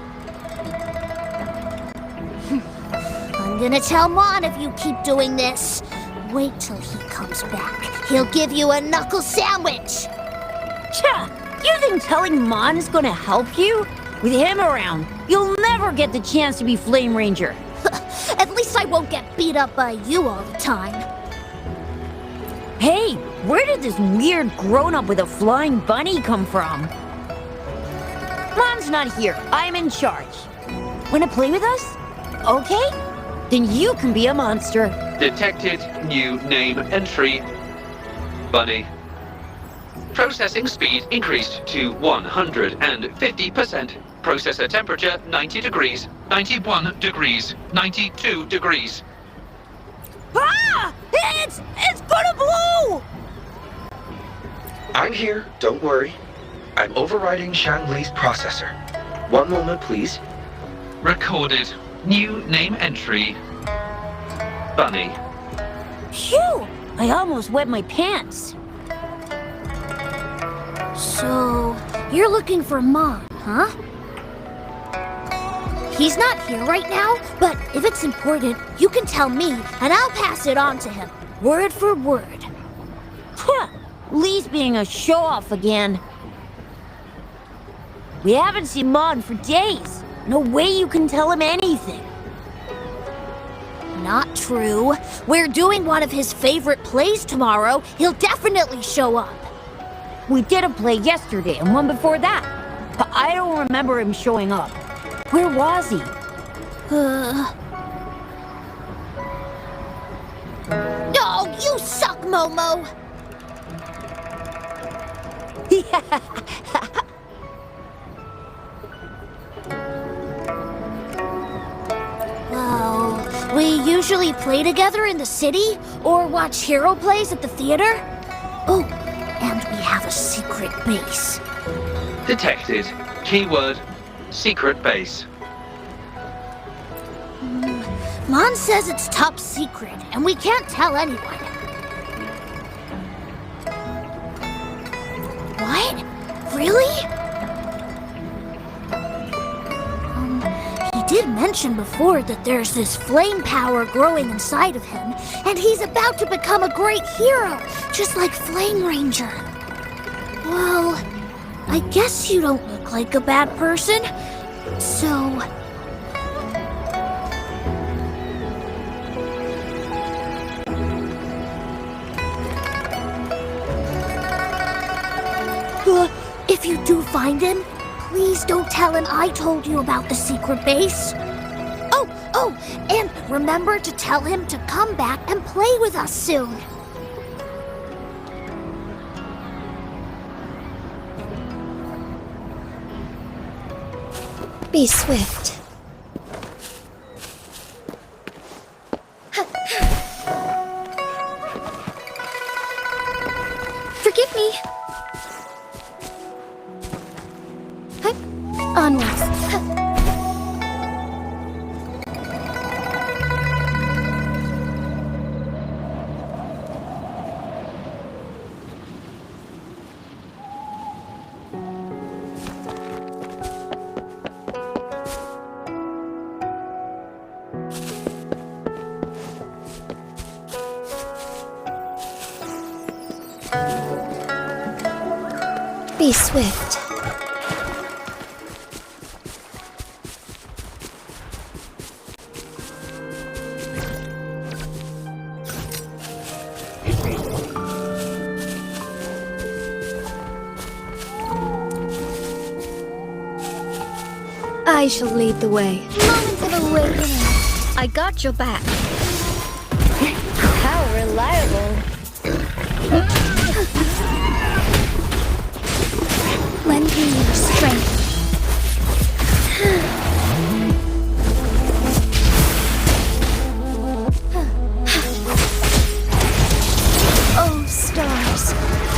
I'm gonna tell Mon if you keep doing this. Wait till he comes back. He'll give you a knuckle sandwich. Cha! You think telling Mon is gonna help you? With him around, you'll never get the chance to be Flame Ranger. At least I won't get beat up by you all the time. Hey, where did this weird grown-up with a flying bunny come from? Mon's not here. I'm in charge. Wanna play with us? Okay? Then you can be a monster. Detected new name entry. Bunny. Processing speed increased to 150%. Processor temperature 90 degrees, 91 degrees, 92 degrees. Ah! It's gonna blow! I'm here, don't worry. I'm overriding Shangli's processor. One moment, please. Recorded new name entry. Bunny. Phew! I almost wet my pants. So, you're looking for Mon, huh? He's not here right now, but if it's important, you can tell me, and I'll pass it on to him, word for word. Huh! Lee's being a show-off again. We haven't seen Mon for days. No way you can tell him anything. Not true. We're doing one of his favorite plays tomorrow. He'll definitely show up. We did a play yesterday and one before that, but I don't remember him showing up. Where was he? No, you suck, Momo! Well, we usually play together in the city or watch hero plays at the theater. Oh, and we have a secret base. Detected. Keyword secret base. Mon says it's top secret, and we can't tell anyone. What? mentioned before that there's this flame power growing inside of him, and he's about to become a great hero, just like Flame Ranger. Well, I guess you don't look like a bad person, so... if you do find him, please don't tell him I told you about the secret base. Oh, and remember to tell him to come back and play with us soon. Be swift. Forgive me. Onwards. Be swift. I shall lead the way. Moment of awakening. I got your back. How reliable. Lend me your strength. Oh, stars,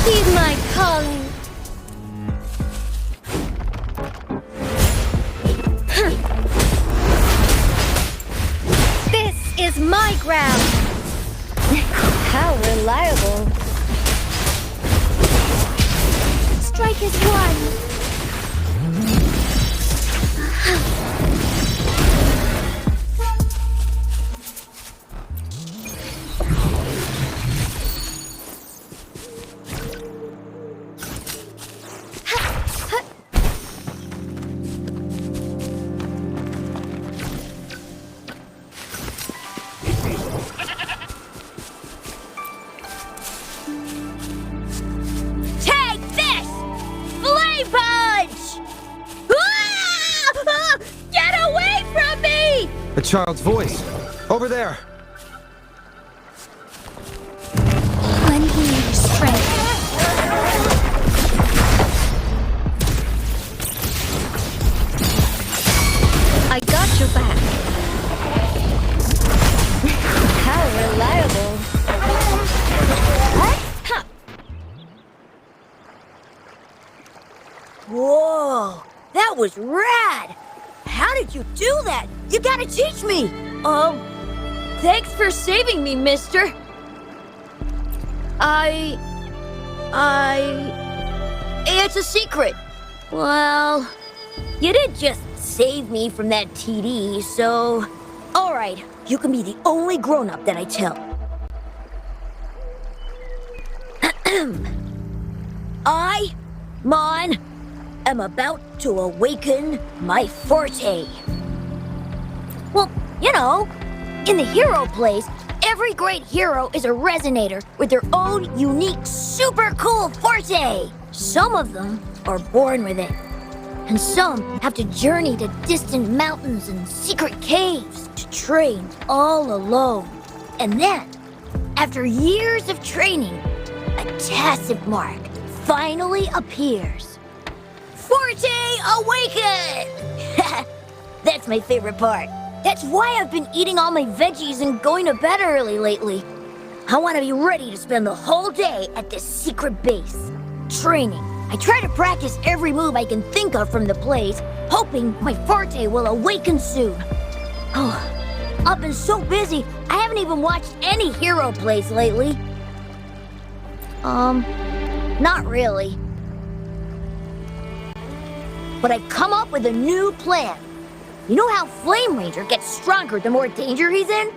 heed my calling. This is my ground. How reliable. Strike is one. A child's voice. Over there. Lend me your strength. I got your back. How reliable. Whoa, that was rad! How did you do that? You gotta teach me! Thanks for saving me, mister. It's a secret. Well, you did just save me from that TD, so... Alright, you can be the only grown-up that I tell. I, Mon, am about to awaken my forte. Well, you know, in the hero plays, every great hero is a resonator with their own unique, super cool forte. Some of them are born with it, and some have to journey to distant mountains and secret caves to train all alone. And then, after years of training, a tacit mark finally appears. Forte awaken! That's my favorite part. That's why I've been eating all my veggies and going to bed early lately. I want to be ready to spend the whole day at this secret base, training. I try to practice every move I can think of from the plays, hoping my forte will awaken soon. Oh, I've been so busy, I haven't even watched any hero plays lately. Not really. But I've come up with a new plan. You know how Flame Ranger gets stronger the more danger he's in?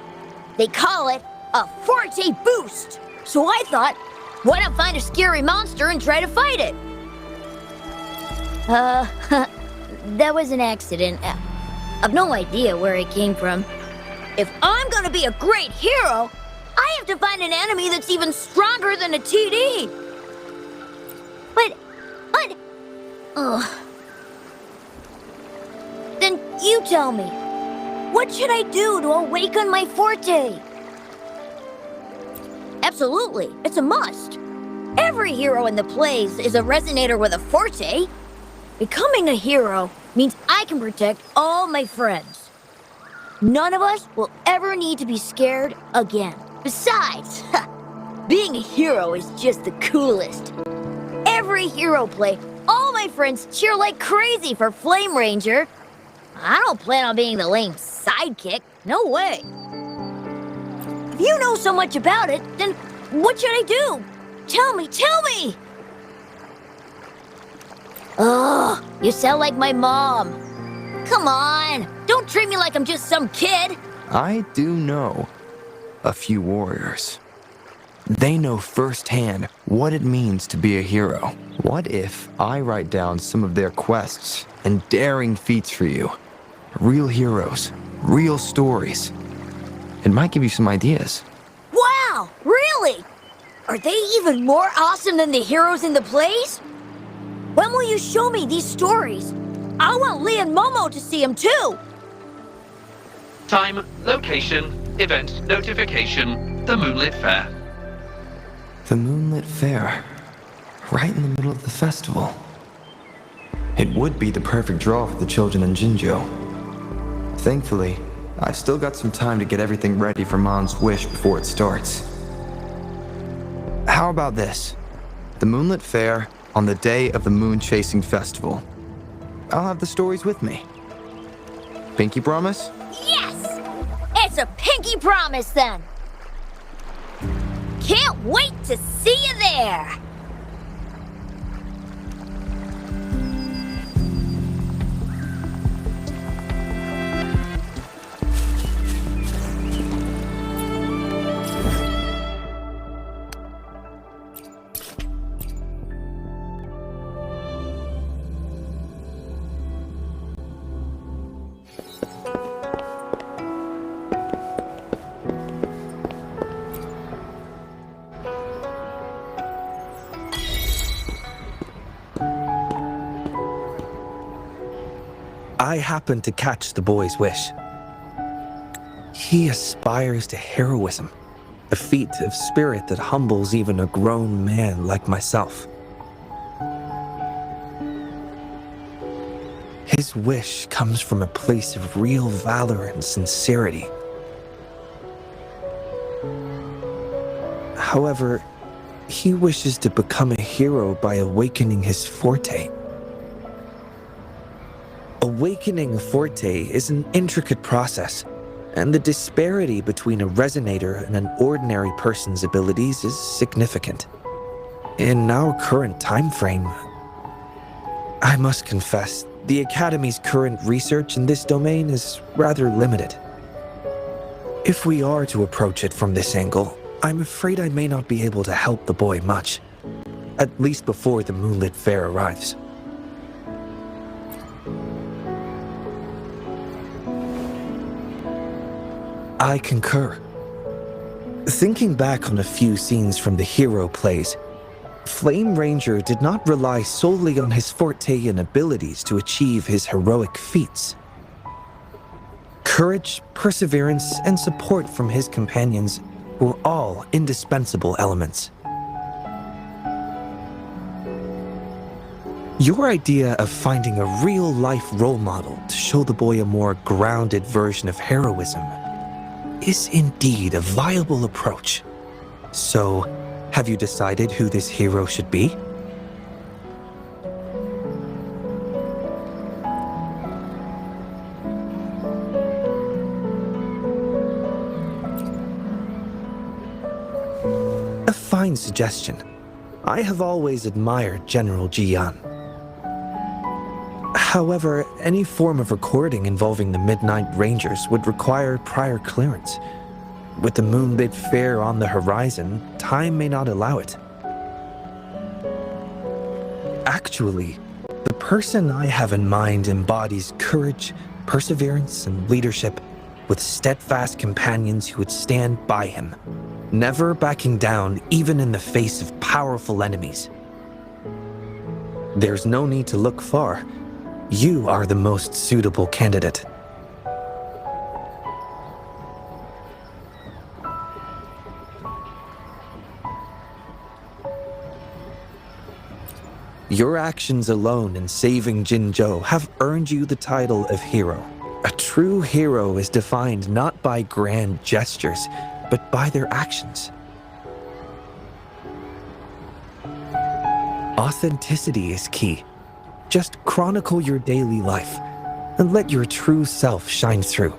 They call it a Forte Boost. So I thought, why not find a scary monster and try to fight it? That was an accident. I've no idea where it came from. If I'm gonna be a great hero, I have to find an enemy that's even stronger than a TD. But... Ugh. Then you tell me, what should I do to awaken my Forte? Absolutely, it's a must. Every hero in the plays is a resonator with a Forte. Becoming a hero means I can protect all my friends. None of us will ever need to be scared again. Besides, being a hero is just the coolest. Every hero play, all my friends cheer like crazy for Flame Ranger. I don't plan on being the lame sidekick. No way. If you know so much about it, then what should I do? Tell me! Ugh, you sound like my mom. Come on, don't treat me like I'm just some kid. I do know a few warriors. They know firsthand what it means to be a hero. What if I write down some of their quests and daring feats for you? Real heroes, real stories. It might give you some ideas. Wow, really? Are they even more awesome than the heroes in the plays? When will you show me these stories? I want Lee and Momo to see them too. Time, location, event notification, the Moonlit Fair. The Moonlit Fair, right in the middle of the festival. It would be the perfect draw for the children in Jinzhou. Thankfully, I've still got some time to get everything ready for Mom's wish before it starts. How about this? The Moonlit Fair on the day of the Moon Chasing Festival. I'll have the stories with me. Pinky promise? Yes! It's a pinky promise then. Can't wait to see you there. I happened to catch the boy's wish. He aspires to heroism, a feat of spirit that humbles even a grown man like myself. His wish comes from a place of real valor and sincerity. However, he wishes to become a hero by awakening his Forte. Awakening a Forte is an intricate process, and the disparity between a resonator and an ordinary person's abilities is significant. In our current time frame, I must confess, the Academy's current research in this domain is rather limited. If we are to approach it from this angle, I'm afraid I may not be able to help the boy much, at least before the Moonlit Fair arrives. I concur. Thinking back on a few scenes from the hero plays, Flame Ranger did not rely solely on his Forte and abilities to achieve his heroic feats. Courage, perseverance, and support from his companions were all indispensable elements. Your idea of finding a real-life role model to show the boy a more grounded version of heroism is indeed a viable approach. So, have you decided who this hero should be? A fine suggestion. I have always admired General Jian. However, any form of recording involving the Midnight Rangers would require prior clearance. With the moonlit fair on the horizon, time may not allow it. Actually, the person I have in mind embodies courage, perseverance, and leadership, with steadfast companions who would stand by him, never backing down even in the face of powerful enemies. There's no need to look far. You are the most suitable candidate. Your actions alone in saving Jinzhou have earned you the title of hero. A true hero is defined not by grand gestures, but by their actions. Authenticity is key. Just chronicle your daily life and let your true self shine through.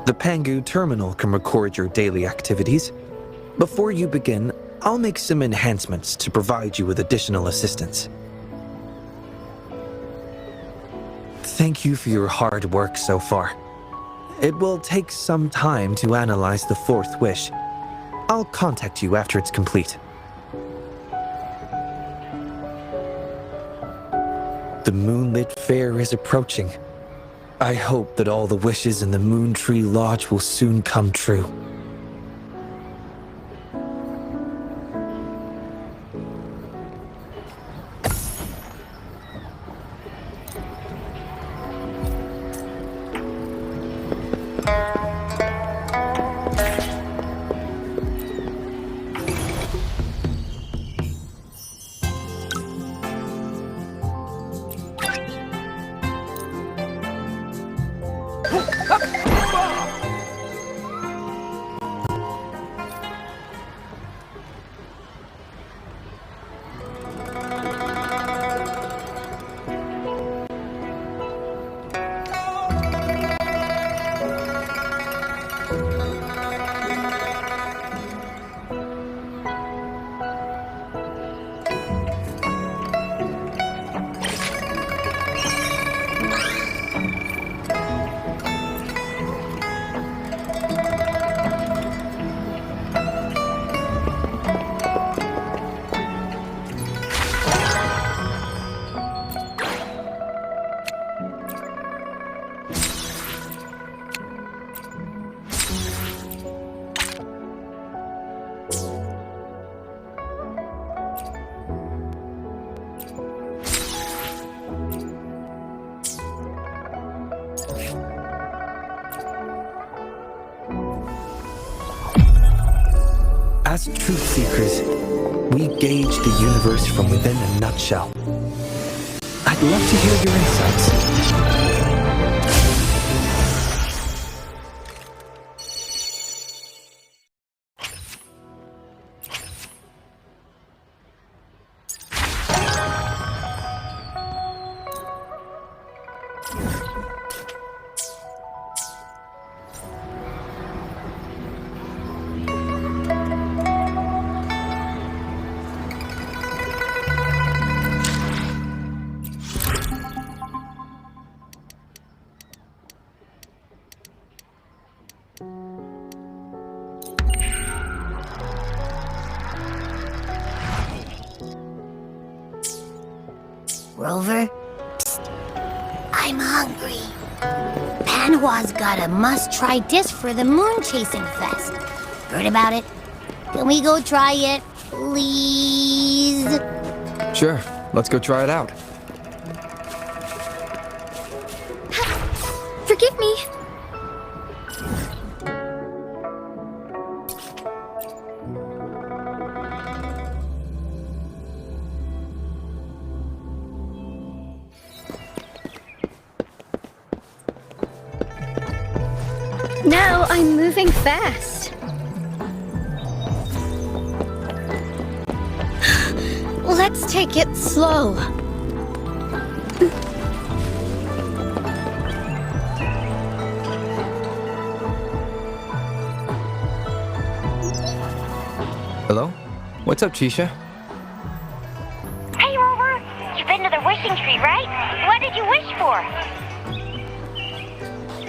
The Pangu terminal can record your daily activities. Before you begin, I'll make some enhancements to provide you with additional assistance. Thank you for your hard work so far. It will take some time to analyze the fourth wish. I'll contact you after it's complete. The moonlit fair is approaching. I hope that all the wishes in the Moon Tree Lodge will soon come true. As truth seekers, we gauge the universe from within a nutshell. I'd love to hear your insights. Rover? Psst. I'm hungry. Panhua's got a must-try dish for the Moon Chasing Fest. Heard about it? Can we go try it, please? Sure, let's go try it out. Forgive me. Now I'm moving fast. Let's take it slow. Hello? What's up, Chisha? Hey, Rover! You've been to the wishing tree, right? What did you wish for?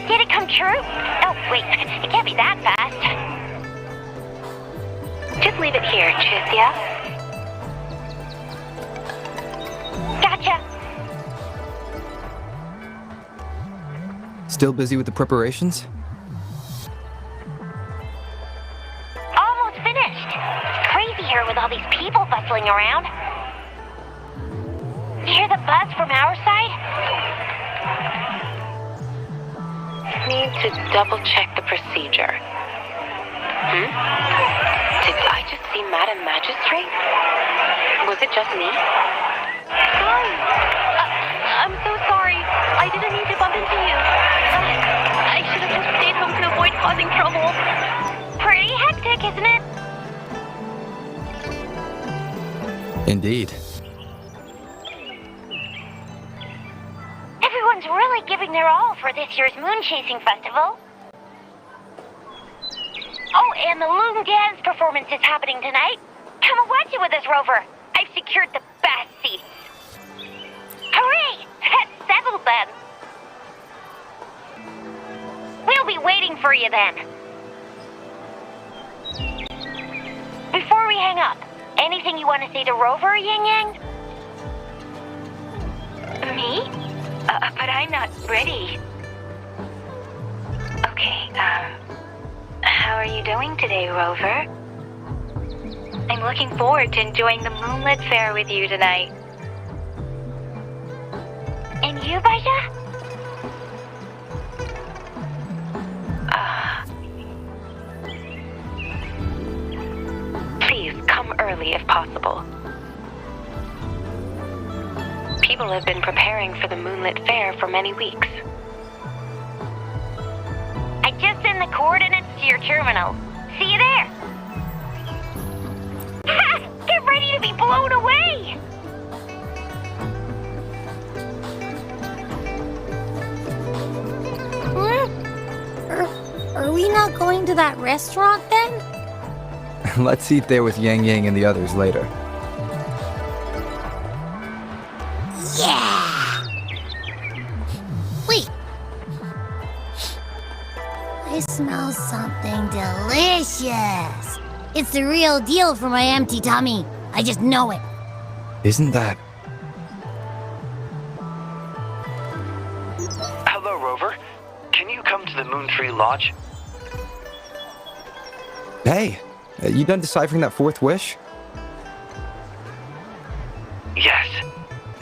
Did it come true? Oh, wait, it can't be that fast. Just leave it here, Tricia. Gotcha. Still busy with the preparations? Almost finished. It's crazy here with all these people bustling around. You hear the buzz from our side? Need to double-check the procedure. Did I just see Madam Magistrate? Was it just me? Sorry. I'm so sorry. I didn't mean to bump into you. I should have just stayed home to avoid causing trouble. Pretty hectic, isn't it? Indeed. Everyone's really giving their all for this year's moon chasing festival. Oh, and the Loon Dance performance is happening tonight. Come and watch it with us, Rover. I've secured the best seats. Hooray! That's settled then. We'll be waiting for you then. Before we hang up, anything you want to say to Rover, Yang Yang? Me? But I'm not ready. Okay, how are you doing today, Rover? I'm looking forward to enjoying the moonlit fair with you tonight. And you, Baisha? Please come early if possible. People have been preparing for the moonlit fair for many weeks. I just sent the coordinates to your terminal. See you there. Ha! Get ready to be blown away! Are we not going to that restaurant then? Let's eat there with Yang Yang and the others later. Yeah! Wait. I smell something delicious. It's the real deal for my empty tummy. I just know it. Isn't that... Hello, Rover. Can you come to the Moon Tree Lodge? Hey, you done deciphering that fourth wish? Yes.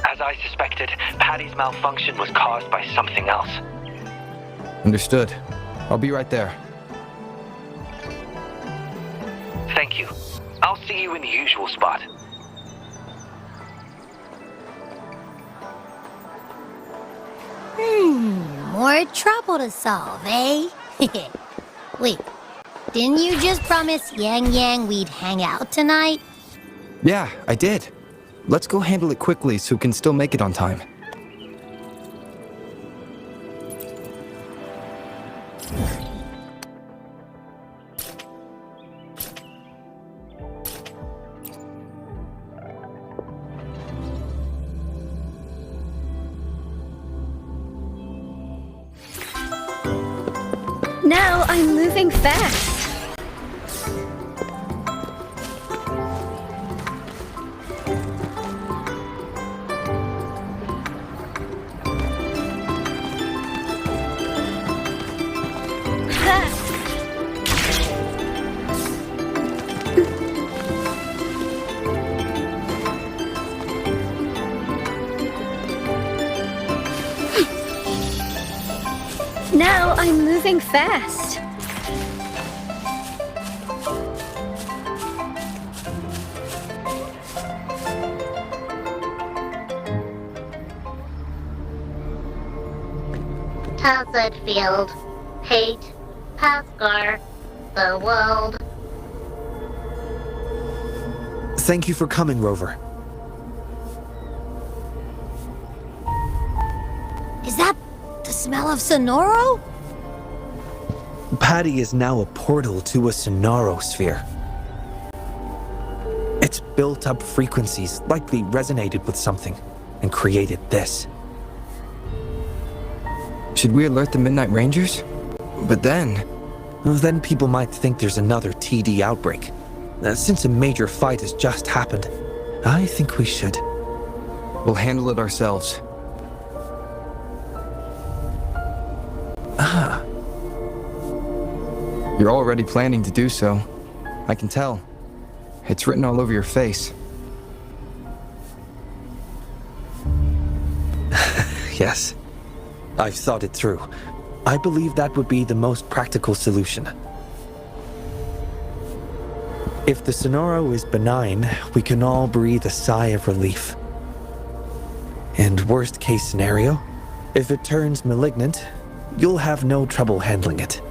As I suspected, Patty's malfunction was caused by something else. Understood. I'll be right there. Thank you. I'll see you in the usual spot. More trouble to solve, eh? Wait, didn't you just promise Yang Yang we'd hang out tonight? Yeah, I did. Let's go handle it quickly so we can still make it on time. Now I'm moving fast. Now I'm moving fast. How's it feel? Hate, Pascar, the world. Thank you for coming, Rover. Is that the smell of Sonoro? Patty is now a portal to a Sonoro sphere. Its built-up frequencies likely resonated with something and created this. Should we alert the Midnight Rangers? But then People might think there's another TD outbreak. Since a major fight has just happened, I think we should. we'll handle it ourselves. You're already planning to do so. I can tell. It's written all over your face. Yes, I've thought it through. I believe that would be the most practical solution. If the Sonoro is benign, we can all breathe a sigh of relief. And worst case scenario, if it turns malignant, you'll have no trouble handling it.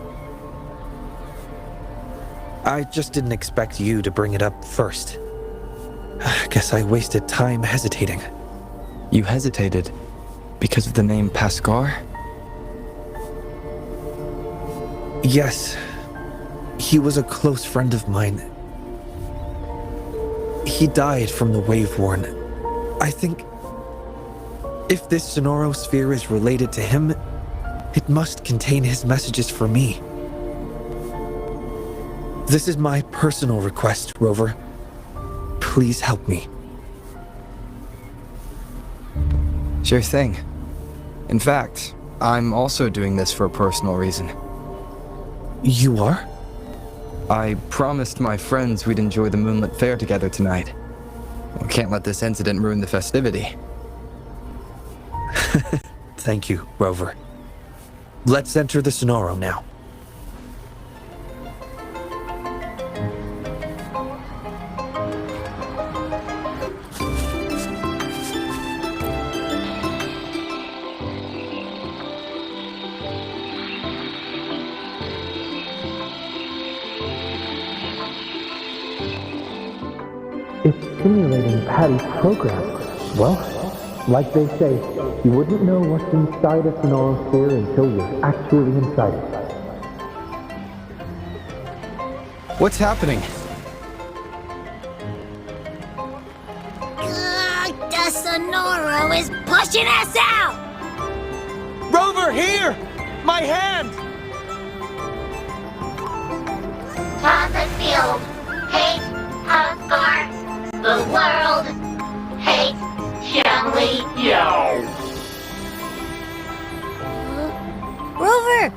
I just didn't expect you to bring it up first. Guess I wasted time hesitating. You hesitated because of the name Pascal? Yes, he was a close friend of mine. He died from the Wave-Worn. I think if this Sonoro sphere is related to him, it must contain his messages for me. This is my personal request, Rover. Please help me. Sure thing. In fact, I'm also doing this for a personal reason. You are? I promised my friends we'd enjoy the moonlit fair together tonight. We can't let this incident ruin the festivity. Thank you, Rover. Let's enter the Sonoro now. It's simulating Patty's program. Well, like they say, you wouldn't know what's inside a Sonoro sphere until you're actually inside it. What's happening? The Sonoro is pushing us out! Rover, here! My hand! Toxic field. Hate. Oscar. The world. Hate. Xiangli. Yo. Rover!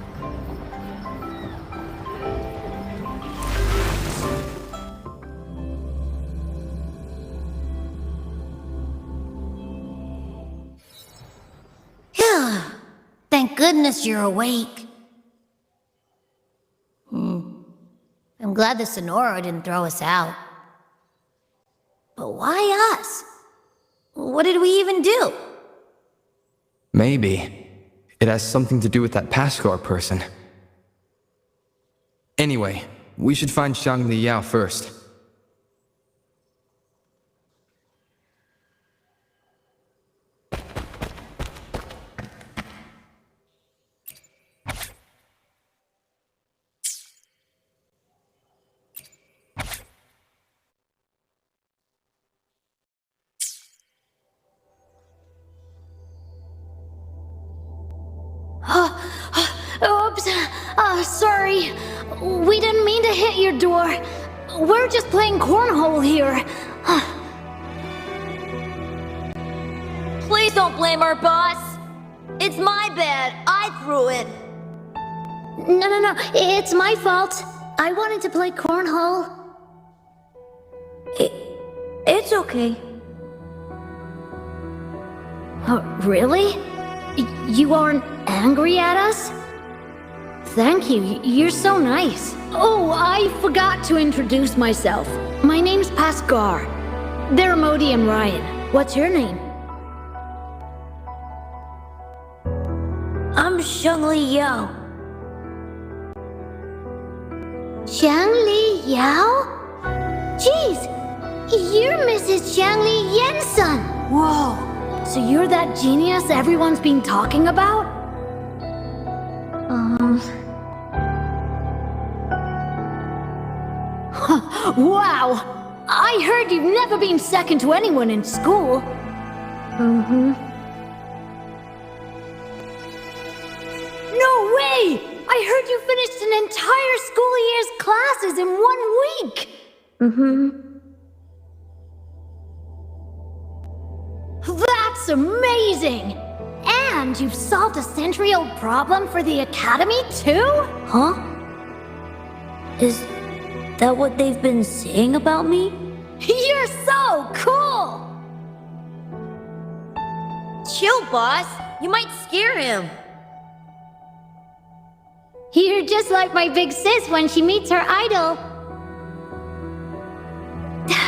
Thank goodness you're awake. I'm glad the Sonoro didn't throw us out. But why us? What did we even do? Maybe it has something to do with that Pascal person. Anyway, we should find Xiangli Yao first. Oops. Sorry. We didn't mean to hit your door. We're just playing cornhole here. Please don't blame our boss. It's my bad. I threw it. No. It's my fault. I wanted to play cornhole. It's okay. Really? You aren't angry at us? Thank you. You're so nice. Oh, I forgot to introduce myself. My name's Pascal. They're Modi and Ryan. What's your name? I'm Xiangli Yao. Xiangli Yao? Jeez, you're Mrs. Xiangli Yanson. Whoa, so you're that genius everyone's been talking about? Wow, I heard you've never been second to anyone in school. Mm-hmm. No way! I heard you finished an entire school year's classes in 1 week! Mm-hmm. That's amazing! And you've solved a century-old problem for the Academy, too? Huh? Is that what they've been saying about me? You're so cool! Chill, boss. You might scare him. You're just like my big sis when she meets her idol.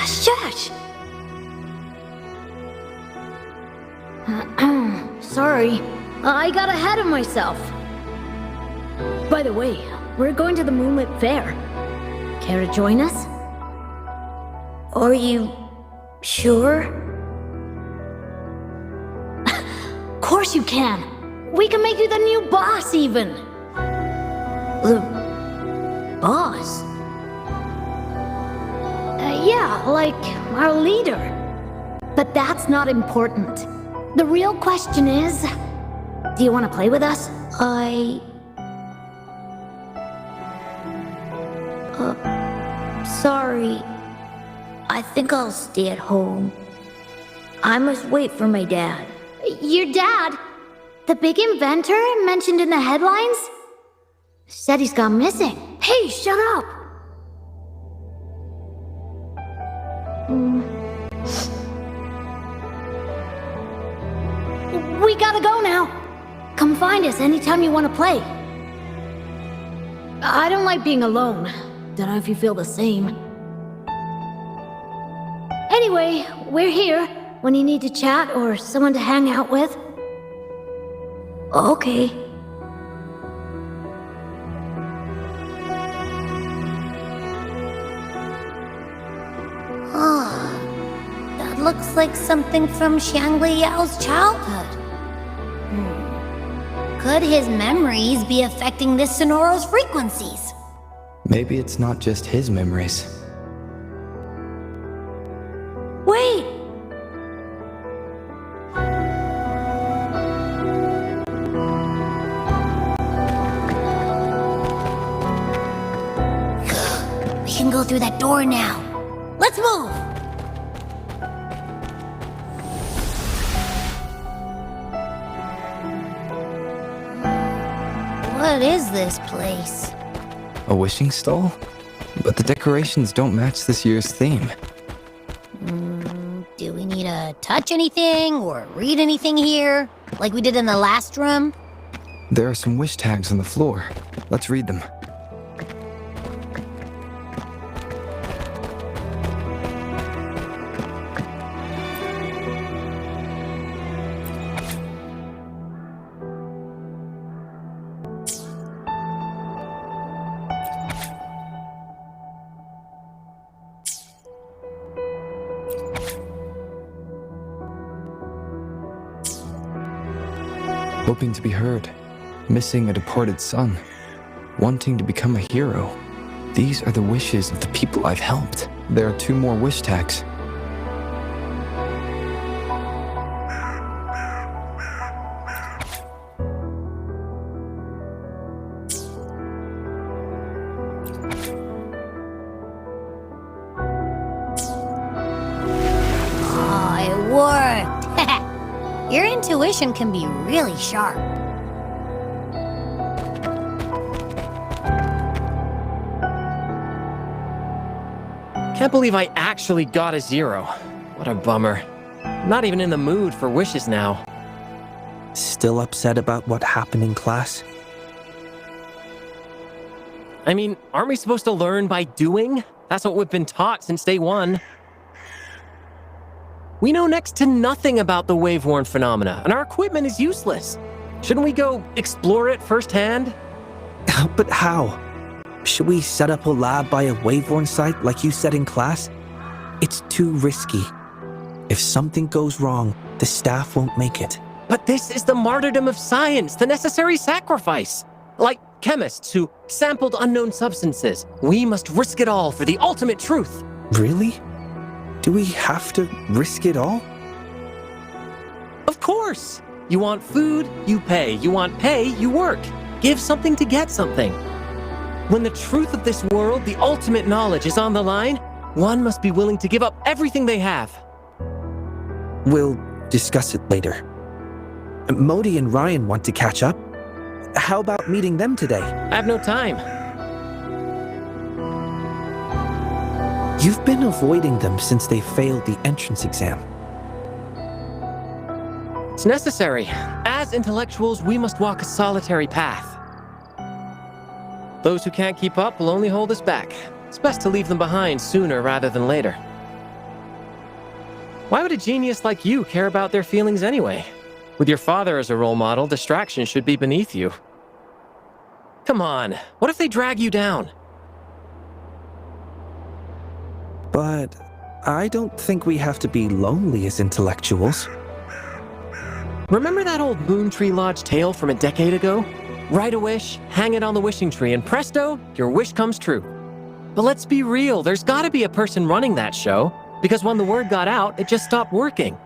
Shush! Sorry, I got ahead of myself. By the way, we're going to the Moonlit Fair. Care to join us? Are you sure? Of course you can. We can make you the new boss, even. The boss? Yeah, like our leader. But that's not important. The real question is, do you want to play with us? Sorry. I think I'll stay at home. I must wait for my dad. Your dad? The big inventor mentioned in the headlines? Said he's gone missing. Hey, shut up! We gotta go now. Come find us anytime you want to play. I don't like being alone. Don't know if you feel the same. Anyway, we're here when you need to chat or someone to hang out with. Okay. That looks like something from Shangli Yao's childhood. Could his memories be affecting this Sonoro's frequencies? Maybe it's not just his memories. Wait! We can go through that door now. Let's move! What is this place? A wishing stall? But the decorations don't match this year's theme. Do we need to touch anything or read anything here? Like we did in the last room? There are some wish tags on the floor. Let's read them. Hoping to be heard, missing a departed son, wanting to become a hero. These are the wishes of the people I've helped. There are 2 more wish tags. Oh, it worked! Your intuition can be really sharp. Can't believe I actually got a 0. What a bummer. I'm not even in the mood for wishes now. Still upset about what happened in class? I mean, aren't we supposed to learn by doing? That's what we've been taught since day 1. We know next to nothing about the wave-worn phenomena, and our equipment is useless. Shouldn't we go explore it firsthand? But how? Should we set up a lab by a wave-worn site like you said in class? It's too risky. If something goes wrong, the staff won't make it. But this is the martyrdom of science, the necessary sacrifice. Like chemists who sampled unknown substances. We must risk it all for the ultimate truth. Really? Do we have to risk it all? Of course! You want food, you pay. You want pay, you work. Give something to get something. When the truth of this world, the ultimate knowledge, is on the line, one must be willing to give up everything they have. We'll discuss it later. Modi and Ryan want to catch up. How about meeting them today? I have no time. You've been avoiding them since they failed the entrance exam. It's necessary. As intellectuals, we must walk a solitary path. Those who can't keep up will only hold us back. It's best to leave them behind sooner rather than later. Why would a genius like you care about their feelings anyway? With your father as a role model, distraction should be beneath you. Come on, what if they drag you down? But I don't think we have to be lonely as intellectuals. Remember that old Moon Tree Lodge tale from a decade ago? Write a wish, hang it on the wishing tree, and presto, your wish comes true. But let's be real, there's gotta be a person running that show, because when the word got out, it just stopped working.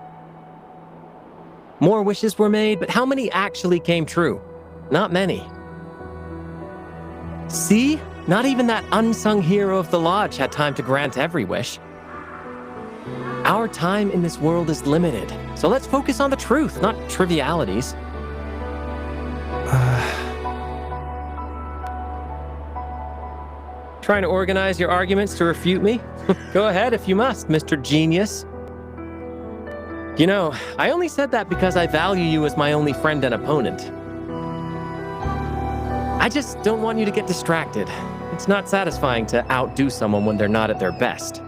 More wishes were made, but how many actually came true? Not many. See? Not even that unsung hero of the lodge had time to grant every wish. Our time in this world is limited, so let's focus on the truth, not trivialities. Trying to organize your arguments to refute me? Go ahead if you must, Mr. Genius. You know, I only said that because I value you as my only friend and opponent. I just don't want you to get distracted. It's not satisfying to outdo someone when they're not at their best.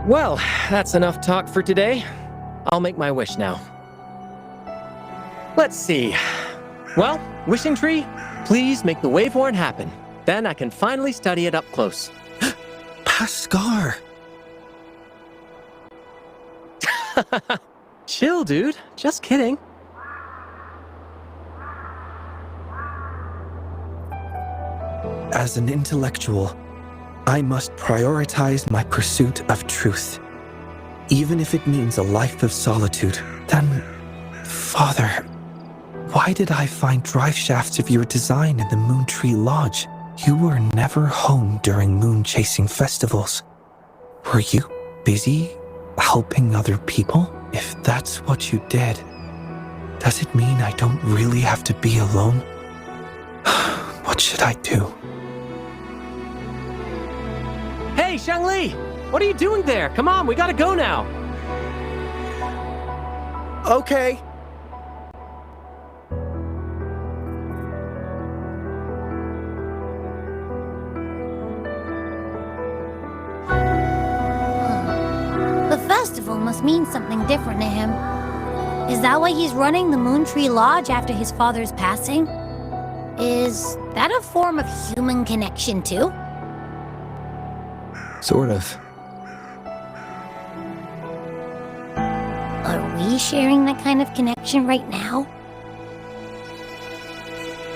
Well, that's enough talk for today. I'll make my wish now. Let's see. Well, wishing tree, please make the wave-worn happen. Then I can finally study it up close. Pascar! Chill, dude. Just kidding. As an intellectual, I must prioritize my pursuit of truth. Even if it means a life of solitude, then, Father, why did I find drive shafts of your design in the Moon Tree Lodge? You were never home during moon-chasing festivals. Were you busy helping other people? If that's what you did, does it mean I don't really have to be alone? What should I do? Hey, Shangli! What are you doing there? Come on, we gotta go now! Okay. The festival must mean something different to him. Is that why he's running the Moon Tree Lodge after his father's passing? Is that a form of human connection too? Sort of. Are we sharing that kind of connection right now?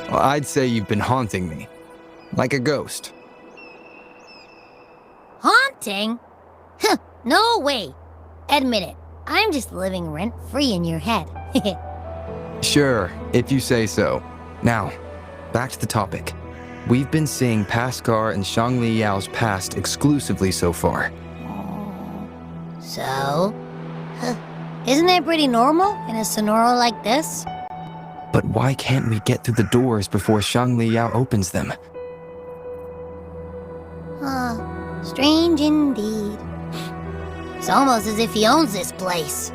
Well, I'd say you've been haunting me. Like a ghost. Haunting? Huh, no way. Admit it, I'm just living rent-free in your head. Sure, if you say so. Now, back to the topic. We've been seeing Pascar and Shangli Yao's past exclusively so far. So? Isn't that pretty normal in a Sonora like this? But why can't we get through the doors before Shangli Yao opens them? Strange indeed. It's almost as if he owns this place.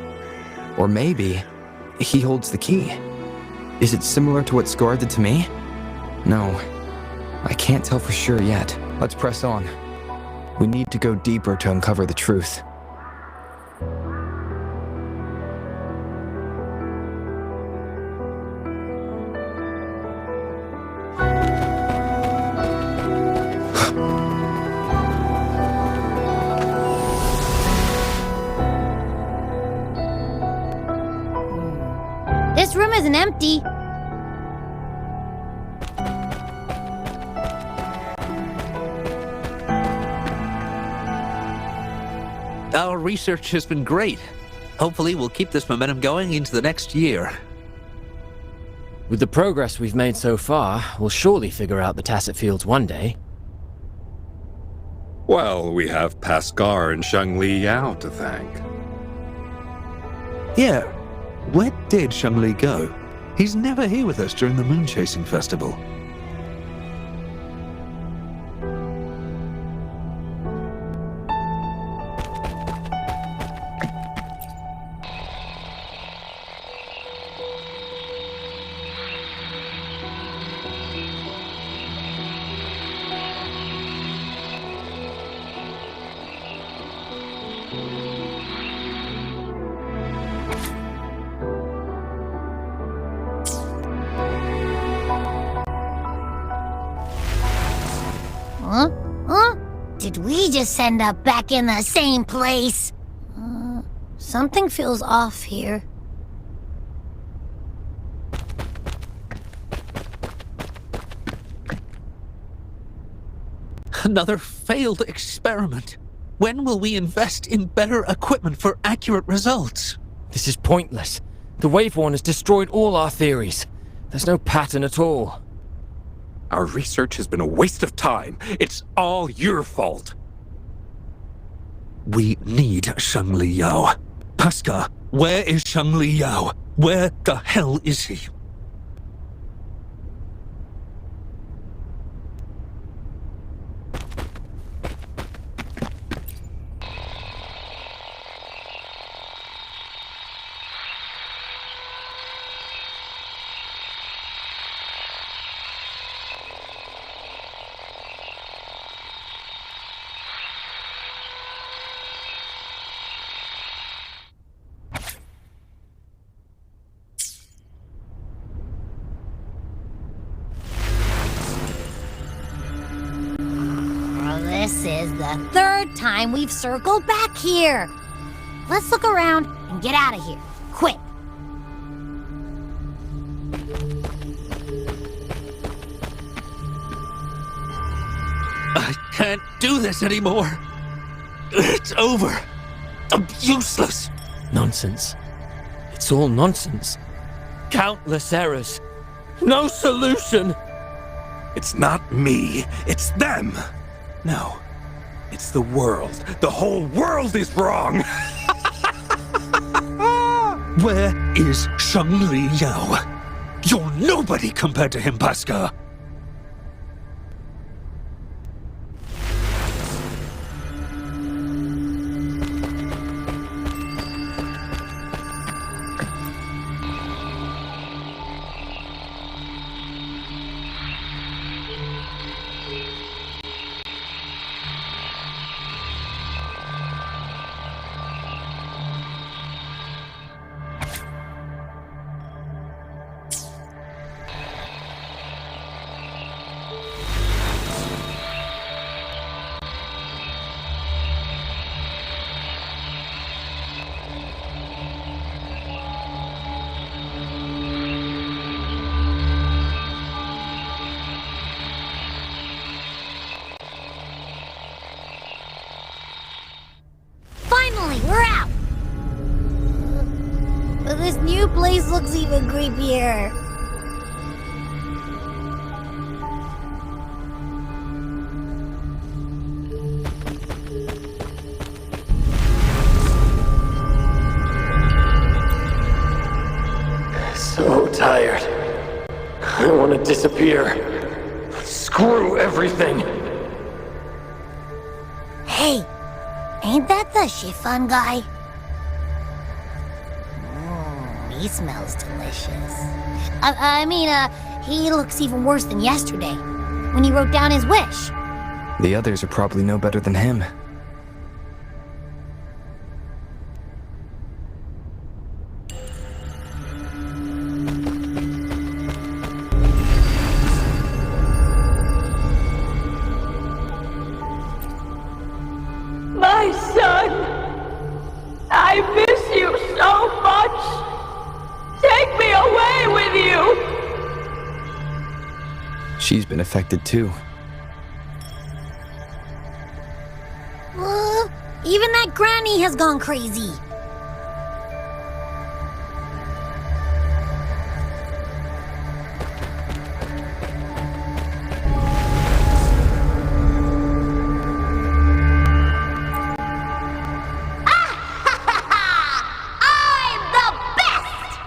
Or maybe he holds the key. Is it similar to what Scar did to me? No, I can't tell for sure yet. Let's press on. We need to go deeper to uncover the truth. This room isn't empty. Our research has been great. Hopefully we'll keep this momentum going into the next year. With the progress we've made so far, we'll surely figure out the tacit fields one day. Well, we have Pascal and Shangli Yao to thank. Yeah, where did Shangli go? He's never here with us during the moon chasing festival. Huh? Did we just end up back in the same place? Something feels off here. Another failed experiment. When will we invest in better equipment for accurate results? This is pointless. The Wave One has destroyed all our theories. There's no pattern at all. Our research has been a waste of time. It's all your fault. We need Shangli Yao. Pascal, where is Shangli Yao? Where the hell is he? This is the third time we've circled back here. Let's look around and get out of here, quick. I can't do this anymore. It's over. I'm useless. Nonsense. It's all nonsense. Countless errors. No solution. It's not me, it's them. No, it's the world. The whole world is wrong. Where is Shangli Yao? You're nobody compared to him, Pascal. We're out! This new place looks even creepier. So tired. I want to disappear. Screw everything. Hey, ain't that the chiffon guy? He smells delicious. I mean, he looks even worse than yesterday, when he wrote down his wish. The others are probably no better than him. My son! I miss you so much! Take me away with you! She's been affected too. Even that granny has gone crazy. I'm the best!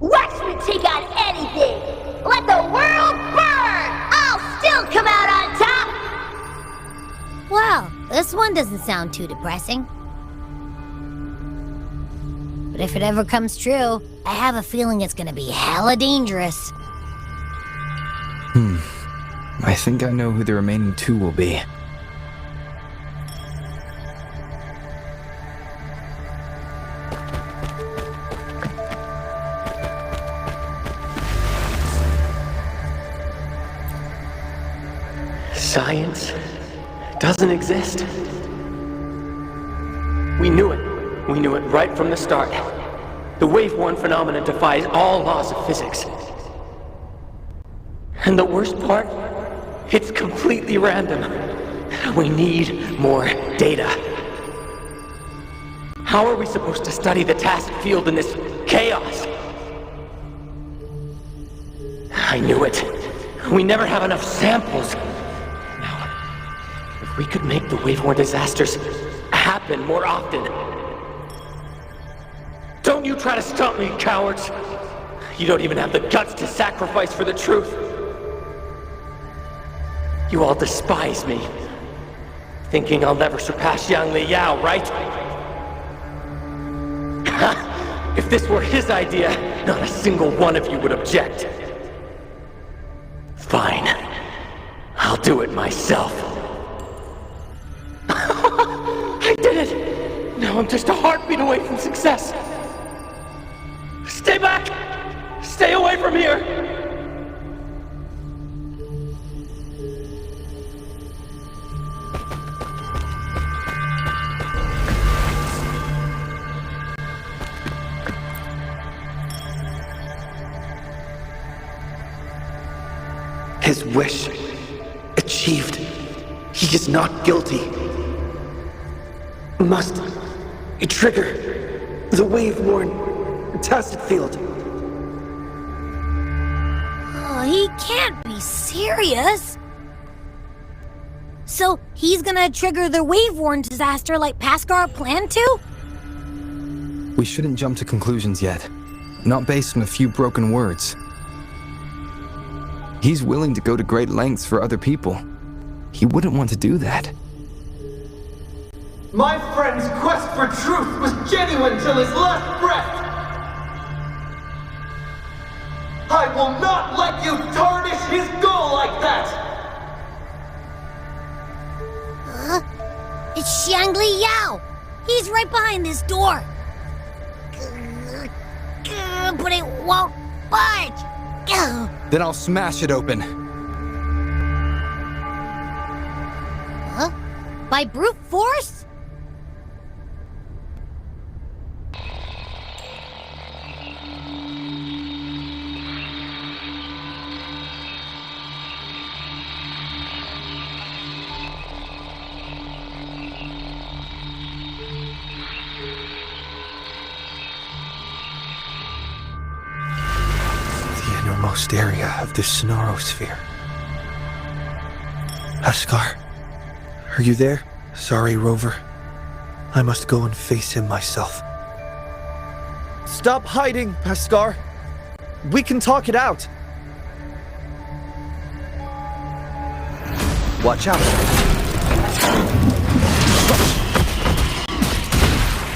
Watch me take on anything! Let the world burn! I'll still come out on top! Well, this one doesn't sound too depressing. But if it ever comes true, I have a feeling it's gonna be hella dangerous. I think I know who the remaining two will be. Science doesn't exist. We knew it. We knew it right from the start. The wave-worn phenomenon defies all laws of physics. And the worst part? It's completely random. We need more data. How are we supposed to study the task field in this chaos? I knew it. We never have enough samples. Now, if we could make the wave-worn disasters happen more often. Don't you try to stop me, cowards! You don't even have the guts to sacrifice for the truth. You all despise me, thinking I'll never surpass Yang Li Yao, right? If this were his idea, not a single one of you would object. Fine. I'll do it myself. I did it! Now I'm just a heartbeat away from success. Stay back! Stay away from here! His wish achieved. He is not guilty. Must trigger the wave-worn tested field. Oh, he can't be serious. So he's gonna trigger the wave-worn disaster like Paskar planned to? We shouldn't jump to conclusions yet. Not based on a few broken words. He's willing to go to great lengths for other people. He wouldn't want to do that. My friend's quest for truth was genuine till his last breath! I will not let you tarnish his goal like that! It's Xiang Li Yao! He's right behind this door! But it won't budge! Then I'll smash it open. Huh? By brute force? Innermost area of the Sonosphere. Paskar, are you there? Sorry, Rover. I must go and face him myself. Stop hiding, Paskar. We can talk it out. Watch out.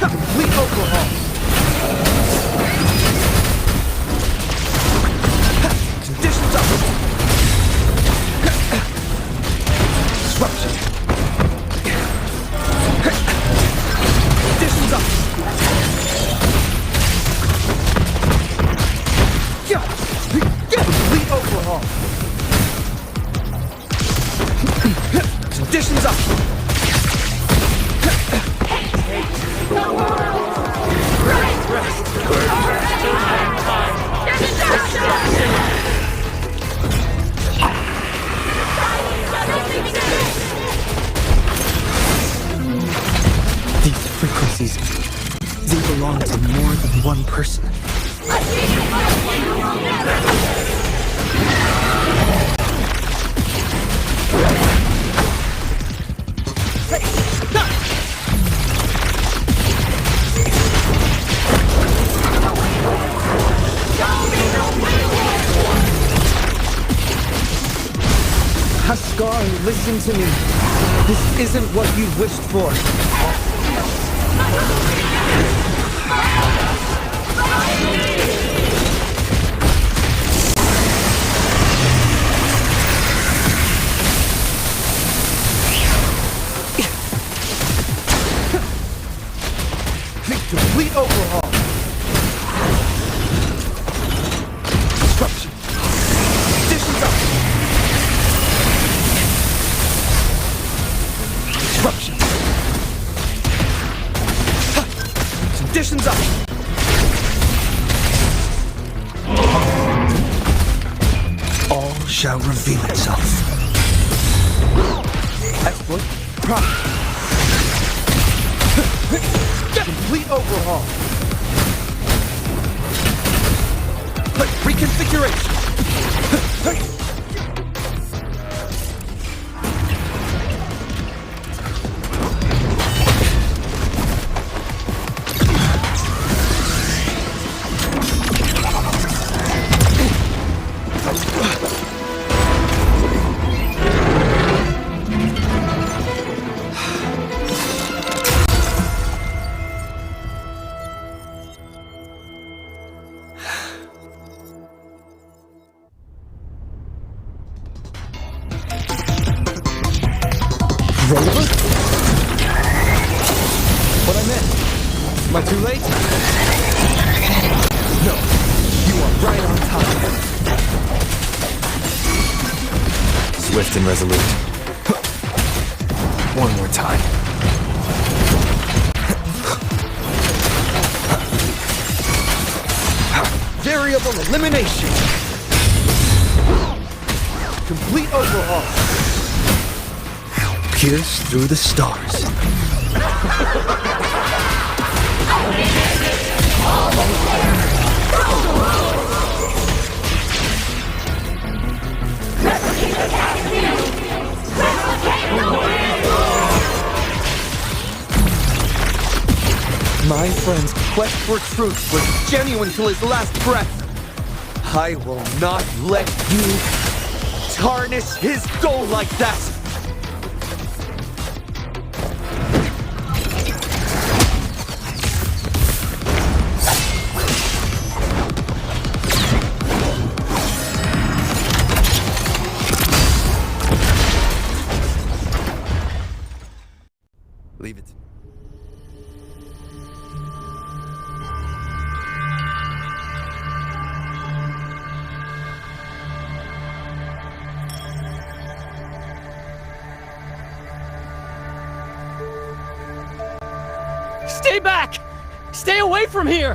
Complete overhaul. Conditions up. Disruption. Conditions up. Complete overhaul. Conditions up. We belong to more than one person. Haskar, listen to me. This isn't what you wished for. Complete overhaul. Disruption. Conditions up. Disruption. Conditions up. All shall reveal itself. Exploit. Prime. Complete overhaul. Reconfiguration. What I meant? Am I too late? No, you are right on time. Swift and resolute. One more time. Variable elimination. Complete overhaul. Pierce through the stars. My friend's quest for truth was genuine till his last breath. I will not let you tarnish his goal like that. Leave it. Stay back! Stay away from here!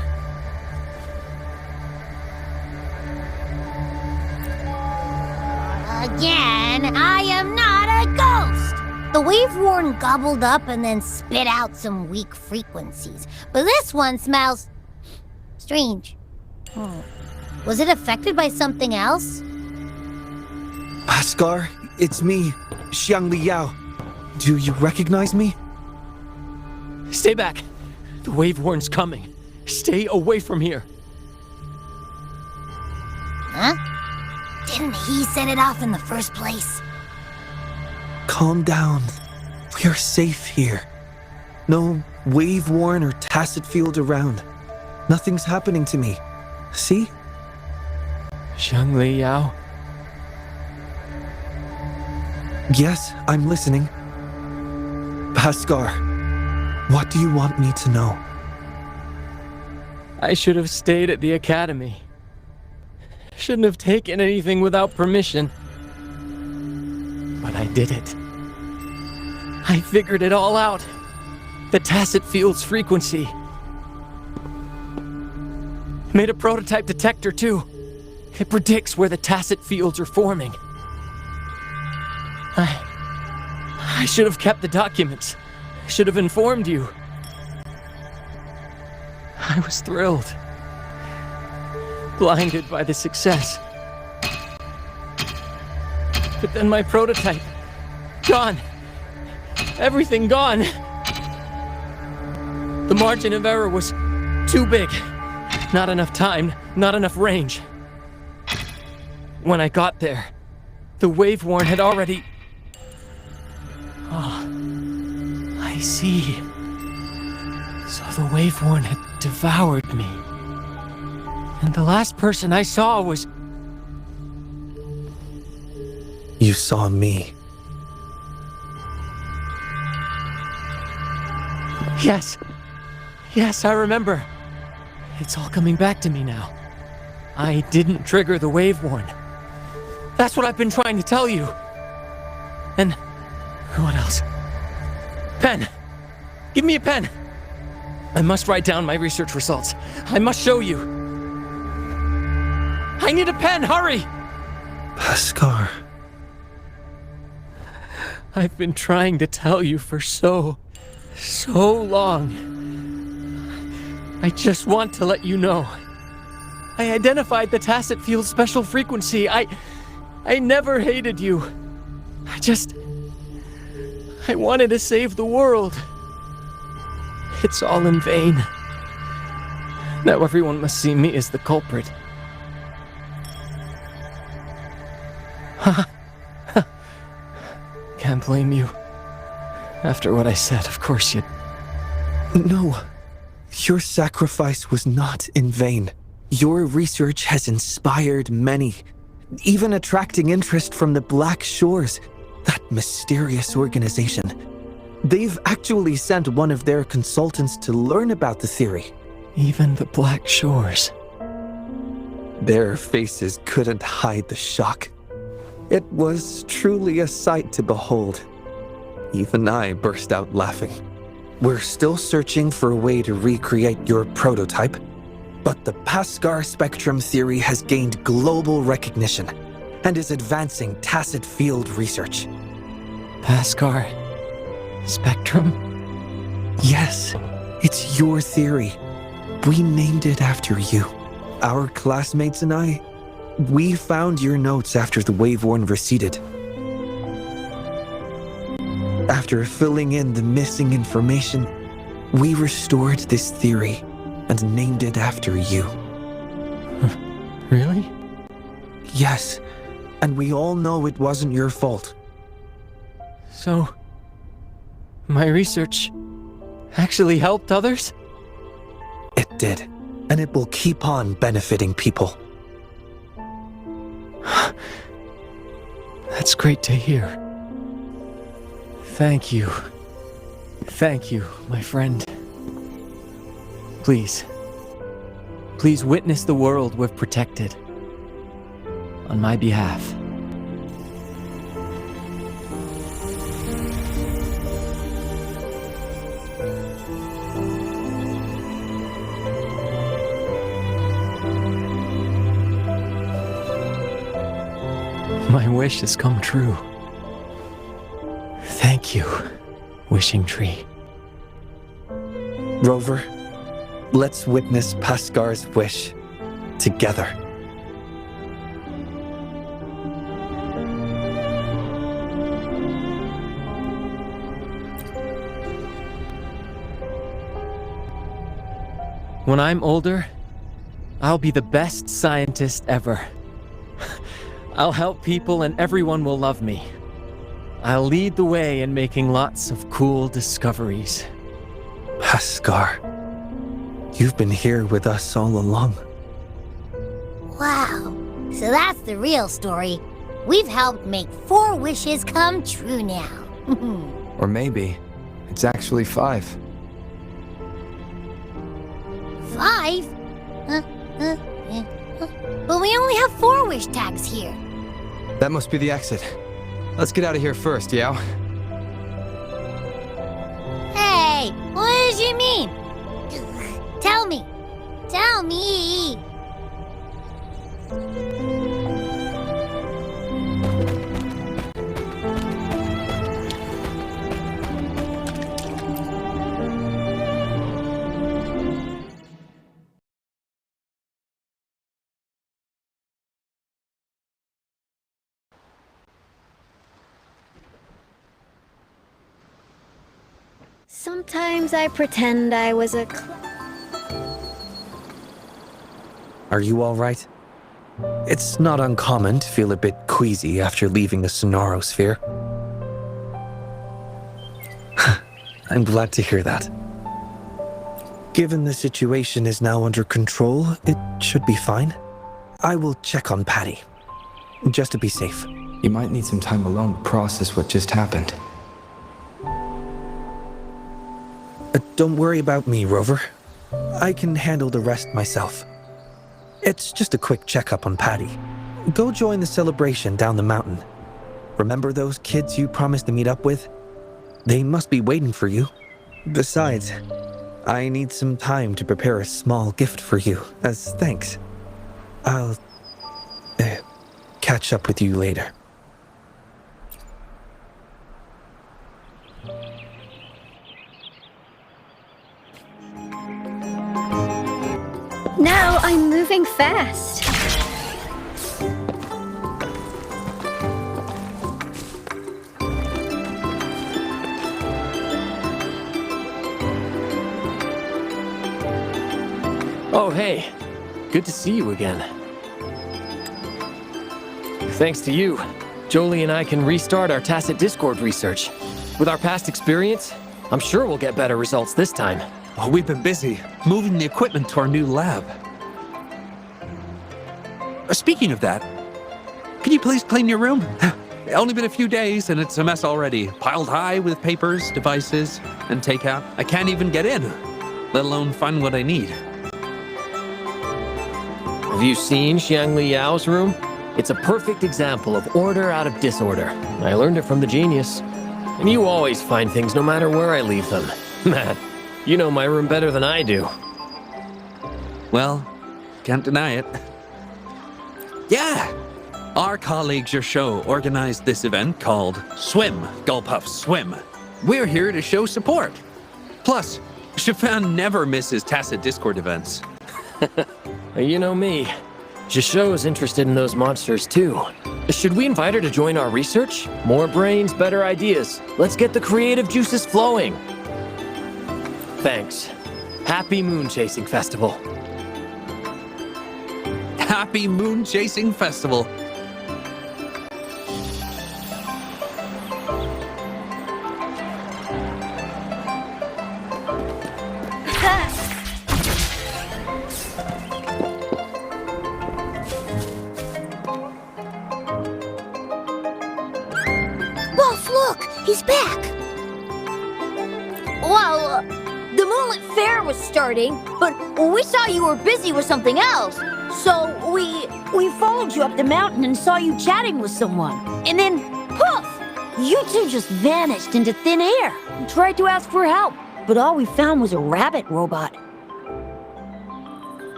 Again, I am not a ghost! The wave-worn gobbled up and then spit out some weak frequencies. But this one smells... strange. Was it affected by something else? Haskar, it's me, Xiangli Yao. Do you recognize me? Stay back! The wave-worn's coming. Stay away from here. Huh? Didn't he set it off in the first place? Calm down. We are safe here. No wave-worn or tacit field around. Nothing's happening to me. See? Xiangli Yao? Yes, I'm listening. Haskar, what do you want me to know? I should have stayed at the academy. Shouldn't have taken anything without permission. But I did it. I figured it all out. The tacit field's frequency. Made a prototype detector too. It predicts where the tacit fields are forming. I should have kept the documents. Should have informed you. I was thrilled. Blinded by the success. But then my prototype, gone. Everything gone. The margin of error was too big. Not enough time, not enough range. When I got there, the wave-worn had already... Oh, I see. So the wave-worn had devoured me. And the last person I saw was... You saw me. Yes. Yes, I remember. It's all coming back to me now. I didn't trigger the wave-worn. That's what I've been trying to tell you. And... what else? Pen! Give me a pen! I must write down my research results. I must show you. I need a pen, hurry! Bhaskar. I've been trying to tell you for so long. I just want to let you know. I identified the tacit field special frequency. I never hated you. I wanted to save the world. It's all in vain. Now everyone must see me as the culprit. Can't blame you. After what I said, of course you'd... No. Your sacrifice was not in vain. Your research has inspired many, even attracting interest from the Black Shores, that mysterious organization. They've actually sent one of their consultants to learn about the theory. Even the Black Shores. Their faces couldn't hide the shock. It was truly a sight to behold. Even I burst out laughing. We're still searching for a way to recreate your prototype, but the Bhaskar spectrum theory has gained global recognition and is advancing tacit field research. Bhaskar spectrum? Yes, it's your theory. We named it after you. Our classmates and I, we found your notes after the wave-worn receded. After filling in the missing information, we restored this theory and named it after you. Really? Yes, and we all know it wasn't your fault. So, my research actually helped others? It did, and it will keep on benefiting people. That's great to hear. Thank you. Thank you, my friend. Please witness the world we've protected. On my behalf. My wish has come true. Thank you, Wishing Tree. Rover, let's witness Bhaskar's wish together. When I'm older, I'll be the best scientist ever. I'll help people and everyone will love me. I'll lead the way in making lots of cool discoveries. Bhaskar, you've been here with us all along. Wow, so that's the real story. We've helped make 4 wishes come true now. Or maybe it's actually 5. 5? But we only have 4 wish tags here. That must be the exit. Let's get out of here first, Yao. Hey, what did you mean? Tell me. Tell me. Sometimes I pretend I was a Are you all right? It's not uncommon to feel a bit queasy after leaving the Sonarosphere. I'm glad to hear that. Given the situation is now under control, it should be fine. I will check on Patty, just to be safe. You might need some time alone to process what just happened. Don't worry about me, Rover. I can handle the rest myself. It's just a quick checkup on Patty. Go join the celebration down the mountain. Remember those kids you promised to meet up with? They must be waiting for you. Besides, I need some time to prepare a small gift for you as thanks. I'll catch up with you later. Now I'm moving fast. Oh, hey. Good to see you again. Thanks to you, Jolie and I can restart our tacit Discord research. With our past experience, I'm sure we'll get better results this time. Oh, we've been busy moving the equipment to our new lab. Speaking of that, can you please clean your room? Only been a few days and it's a mess already. Piled high with papers, devices, and takeout. I can't even get in, let alone find what I need. Have you seen Xiang Li Yao's room? It's a perfect example of order out of disorder. I learned it from the genius. And you always find things no matter where I leave them. Man, you know my room better than I do. Well, can't deny it. Yeah! Our colleague Gershaw organized this event called Swim, Gulpuff Swim. We're here to show support. Plus, Chiffon never misses tacit Discord events. You know me. Jisho's interested in those monsters too. Should we invite her to join our research? More brains, better ideas. Let's get the creative juices flowing. Thanks. Happy Moon Chasing Festival. Happy Moon Chasing Festival. Wolf, look! He's back! Well, the Moonlit Fair was starting, but we saw you were busy with something else. So we followed you up the mountain and saw you chatting with someone. And then, poof! You two just vanished into thin air. We tried to ask for help, but all we found was a rabbit robot.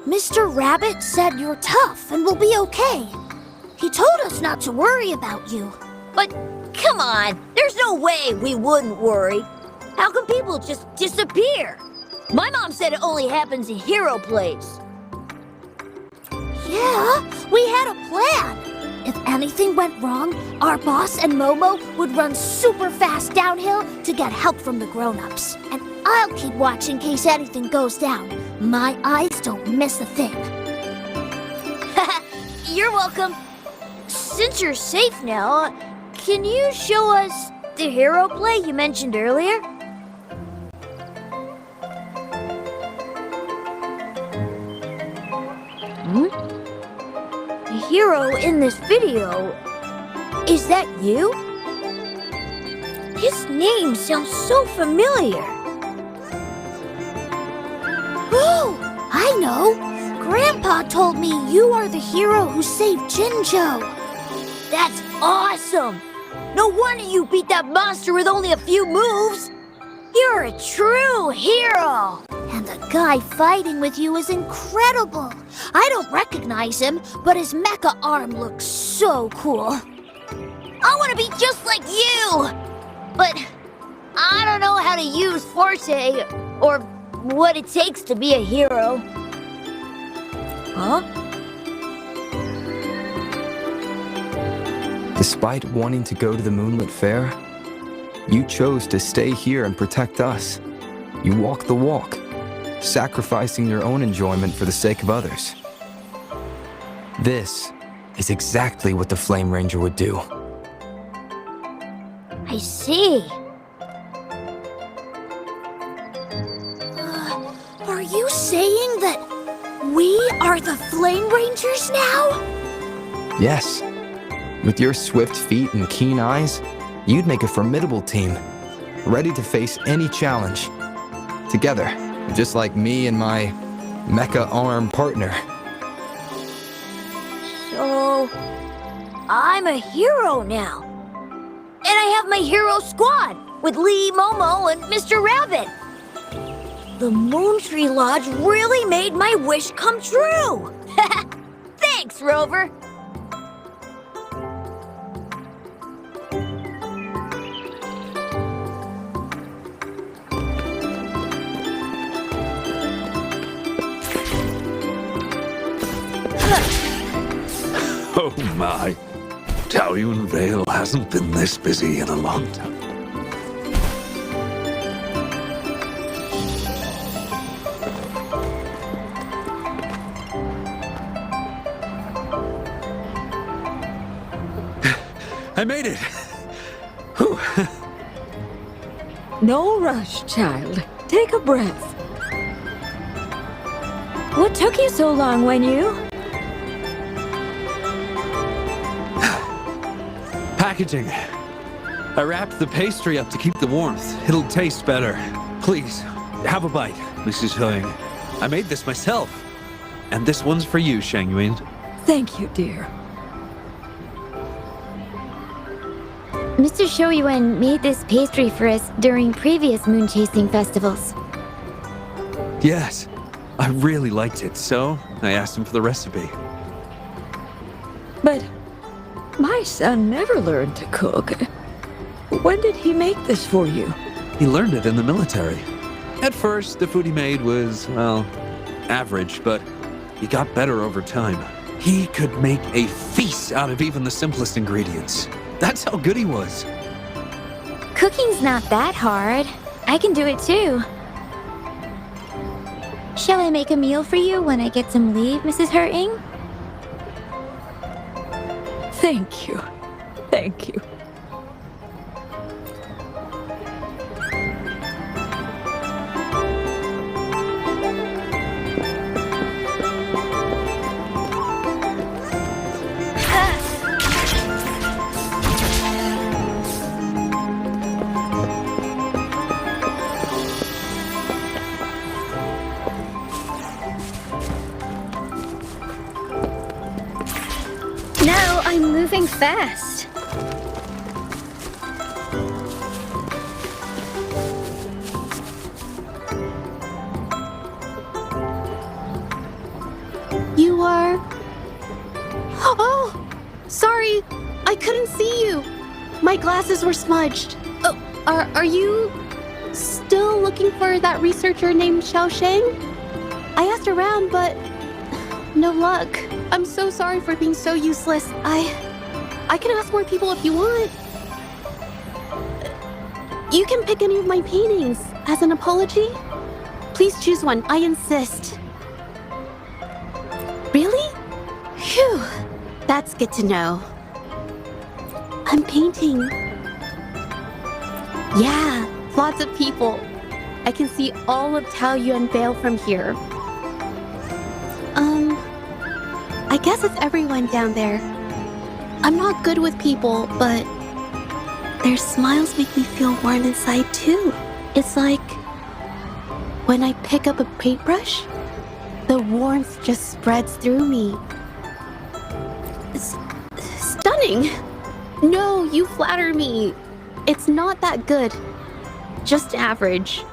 Mr. Rabbit said you're tough and will be okay. He told us not to worry about you. But come on, there's no way we wouldn't worry. How can people just disappear? My mom said it only happens in hero plays. Yeah, we had a plan. If anything went wrong, our boss and Momo would run super fast downhill to get help from the grown-ups. And I'll keep watch in case anything goes down. My eyes don't miss a thing. You're welcome. Since you're safe now, can you show us the hero play you mentioned earlier? The hero in this video, is that you? His name sounds so familiar. Oh, I know. Grandpa told me you are the hero who saved Jinjo. That's awesome. No wonder you beat that monster with only a few moves. You're a true hero. And the guy fighting with you is incredible. I don't recognize him, but his mecha arm looks so cool. I want to be just like you. But I don't know how to use Forte or what it takes to be a hero. Huh? Despite wanting to go to the Moonlit Fair, You chose to stay here and protect us. You walk the walk, sacrificing your own enjoyment for the sake of others. This is exactly what the Flame Ranger would do. I see. Are you saying that we are the Flame Rangers now? Yes. With your swift feet and keen eyes, you'd make a formidable team, ready to face any challenge. Together, just like me and my mecha arm partner. So, I'm a hero now. And I have my hero squad with Lee, Momo, and Mr. Rabbit. The Moon Tree Lodge really made my wish come true. Thanks, Rover. Oh my. Taoyuan Vale hasn't been this busy in a long time. I made it! No rush, child. Take a breath. What took you so long, Wenyu? Packaging. I wrapped the pastry up to keep the warmth. It'll taste better. Please, have a bite, Mrs. Huang. I made this myself. And this one's for you, Shangyuan. Thank you, dear. Mr. Shoyuan made this pastry for us during previous moon chasing festivals. Yes, I really liked it, so I asked him for the recipe. But my son never learned to cook. When did he make this for you? He learned it in the military. At first, the food he made was, well, average, but he got better over time. He could make a feast out of even the simplest ingredients. That's how good he was. Cooking's not that hard. I can do it too. Shall I make a meal for you when I get some leave, Mrs. Hurting? Thank you. Thank you. Now I'm moving fast. You are... Oh! Sorry, I couldn't see you. My glasses were smudged. Oh, are you still looking for that researcher named Xiao Sheng? I asked around, but no luck. I'm so sorry for being so useless. I can ask more people if you want. You can pick any of my paintings as an apology. Please choose one, I insist. Really? Phew, that's good to know. I'm painting. Yeah, lots of people. I can see all of Taoyuan Vale from here. I guess it's everyone down there. I'm not good with people, but their smiles make me feel warm inside too. It's like when I pick up a paintbrush, the warmth just spreads through me. It's stunning. No, you flatter me. It's not that good. Just average.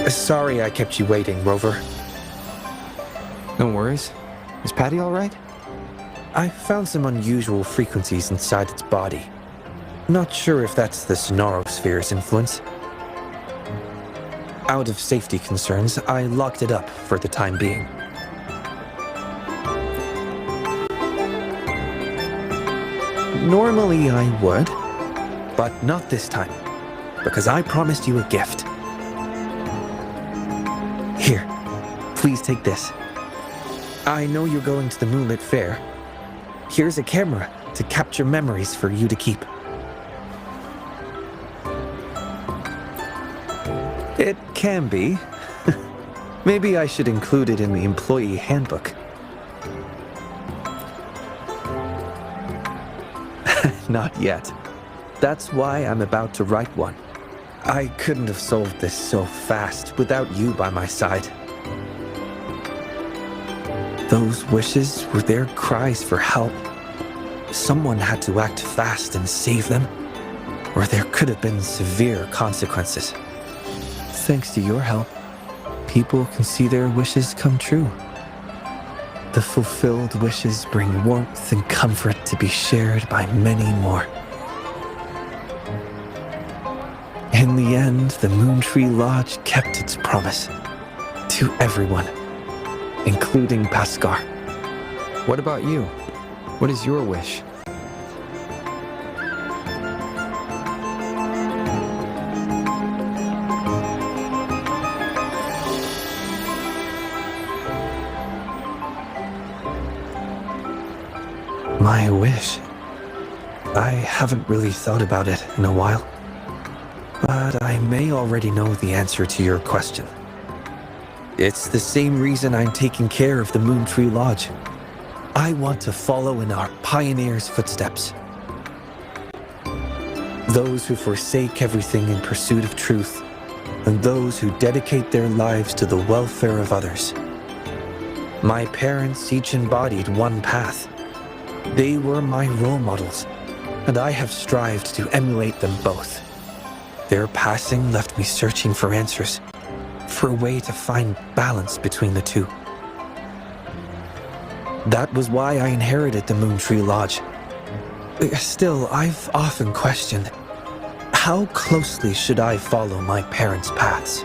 Sorry I kept you waiting, Rover. No worries. Is Patty all right? I found some unusual frequencies inside its body. Not sure if that's the sonorosphere's influence. Out of safety concerns, I locked it up for the time being. Normally I would, but not this time, because I promised you a gift. Here, please take this. I know you're going to the Moonlit Fair. Here's a camera to capture memories for you to keep. It can be. Maybe I should include it in the employee handbook. Not yet. That's why I'm about to write one. I couldn't have solved this so fast without you by my side. Those wishes were their cries for help. Someone had to act fast and save them, or there could have been severe consequences. Thanks to your help, people can see their wishes come true. The fulfilled wishes bring warmth and comfort to be shared by many more. In the end, the Moontree Lodge kept its promise to everyone, including Paskar. What about you? What is your wish? My wish? I haven't really thought about it in a while. But I may already know the answer to your question. It's the same reason I'm taking care of the Moontree Lodge. I want to follow in our pioneers' footsteps. Those who forsake everything in pursuit of truth, and those who dedicate their lives to the welfare of others. My parents each embodied one path. They were my role models, and I have strived to emulate them both. Their passing left me searching for answers, for a way to find balance between the two. That was why I inherited the Moontree Lodge. Still, I've often questioned, how closely should I follow my parents' paths?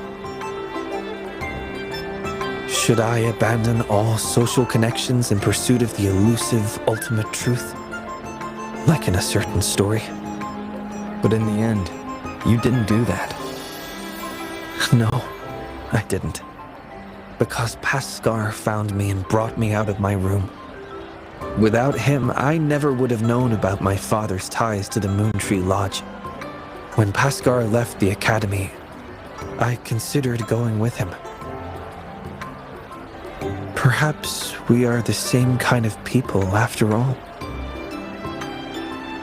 Should I abandon all social connections in pursuit of the elusive ultimate truth? Like in a certain story. But in the end, you didn't do that. No, I didn't. Because Paskar found me and brought me out of my room. Without him, I never would have known about my father's ties to the Moontree Lodge. When Paskar left the academy, I considered going with him. Perhaps we are the same kind of people after all.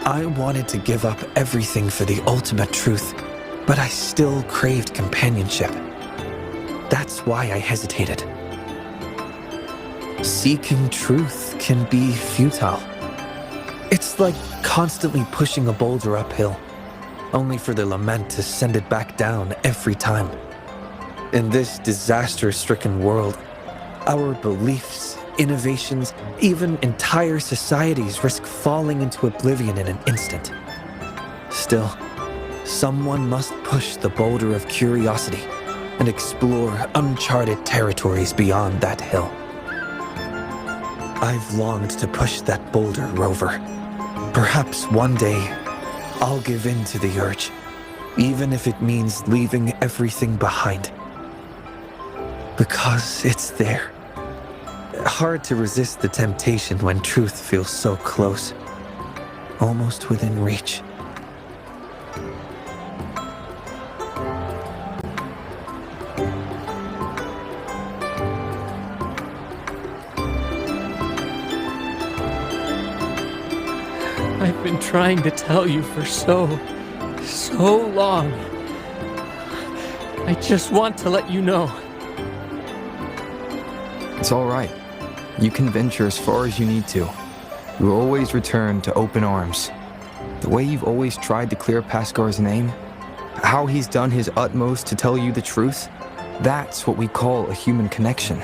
I wanted to give up everything for the ultimate truth, but I still craved companionship. That's why I hesitated. Seeking truth can be futile. It's like constantly pushing a boulder uphill, only for the lament to send it back down every time. In this disaster-stricken world, our beliefs, innovations, even entire societies risk falling into oblivion in an instant. Still, someone must push the boulder of curiosity and explore uncharted territories beyond that hill. I've longed to push that boulder, Rover. Perhaps one day, I'll give in to the urge, even if it means leaving everything behind. Because it's there. Hard to resist the temptation when truth feels so close, almost within reach. I've been trying to tell you for so long. I just want to let you know. It's all right. You can venture as far as you need to. You will always return to open arms. The way you've always tried to clear Paskar's name, how he's done his utmost to tell you the truth, that's what we call a human connection.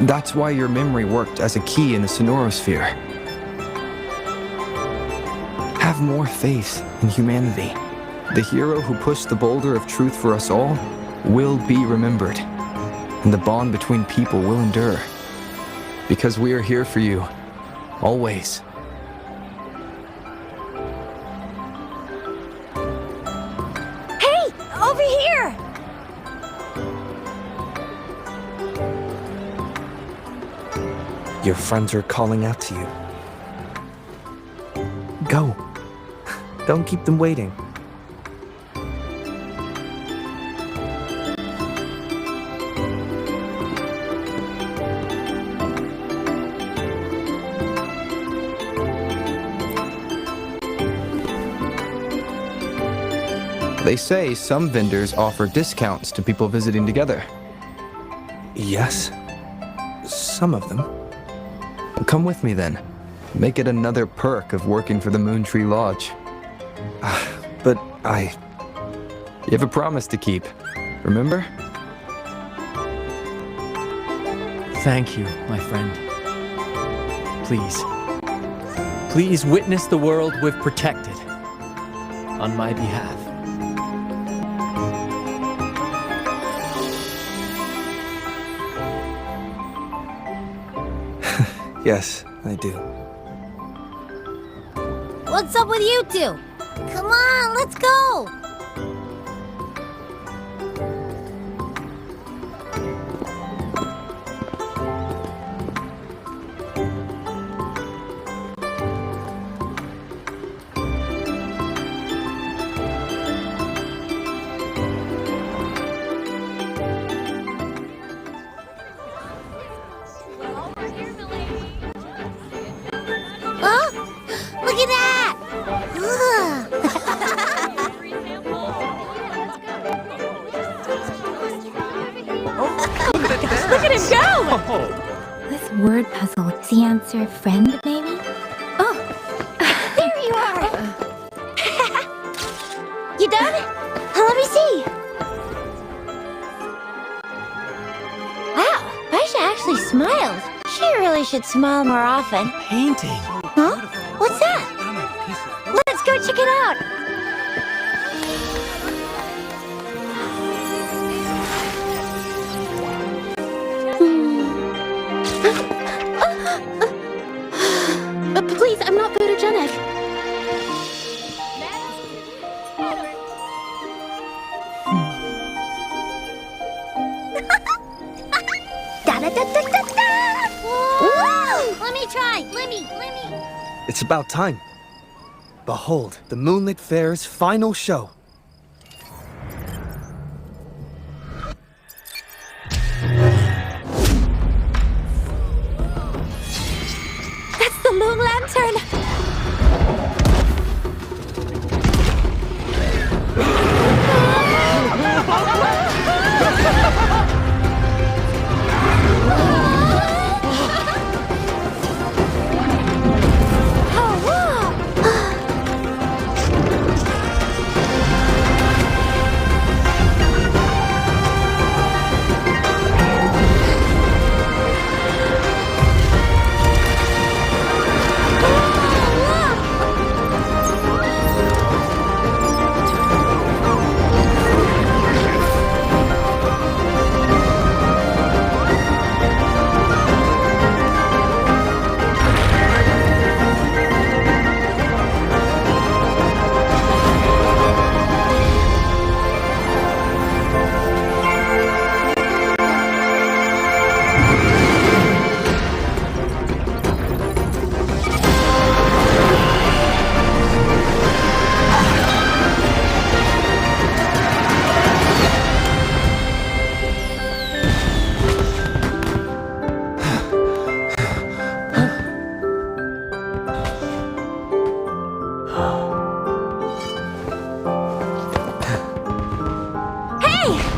That's why your memory worked as a key in the sonorosphere. Have more faith in humanity. The hero who pushed the boulder of truth for us all will be remembered, and the bond between people will endure. Because we are here for you, always. Hey, over here! Your friends are calling out to you. Go. Don't keep them waiting. They say some vendors offer discounts to people visiting together. Yes, some of them. Come with me then. Make it another perk of working for the Moontree Lodge. But You have a promise to keep, remember? Thank you, my friend. Please. Please witness the world we've protected. On my behalf. Yes, I do. What's up with you two? Come on, let's go! Huh? Look at that! Look at him go! This word puzzle is the answer friend, maybe? Oh, there you are! You done? Let me see. Wow, Aisha actually smiled. She really should smile more often. Painting. Huh? What's that? Let's go check it out. Please, I'm not photogenic. Da-da-da-da-da-da! Woo! Let me try. Let me. It's about time. Behold, the Moonlit Fair's final show. That's the moon lantern.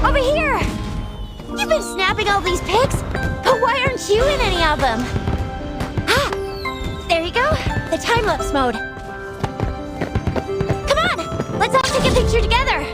Over here! You've been snapping all these pics, but why aren't you in any of them? Ah, there you go, the time-lapse mode. Come on, let's all take a picture together.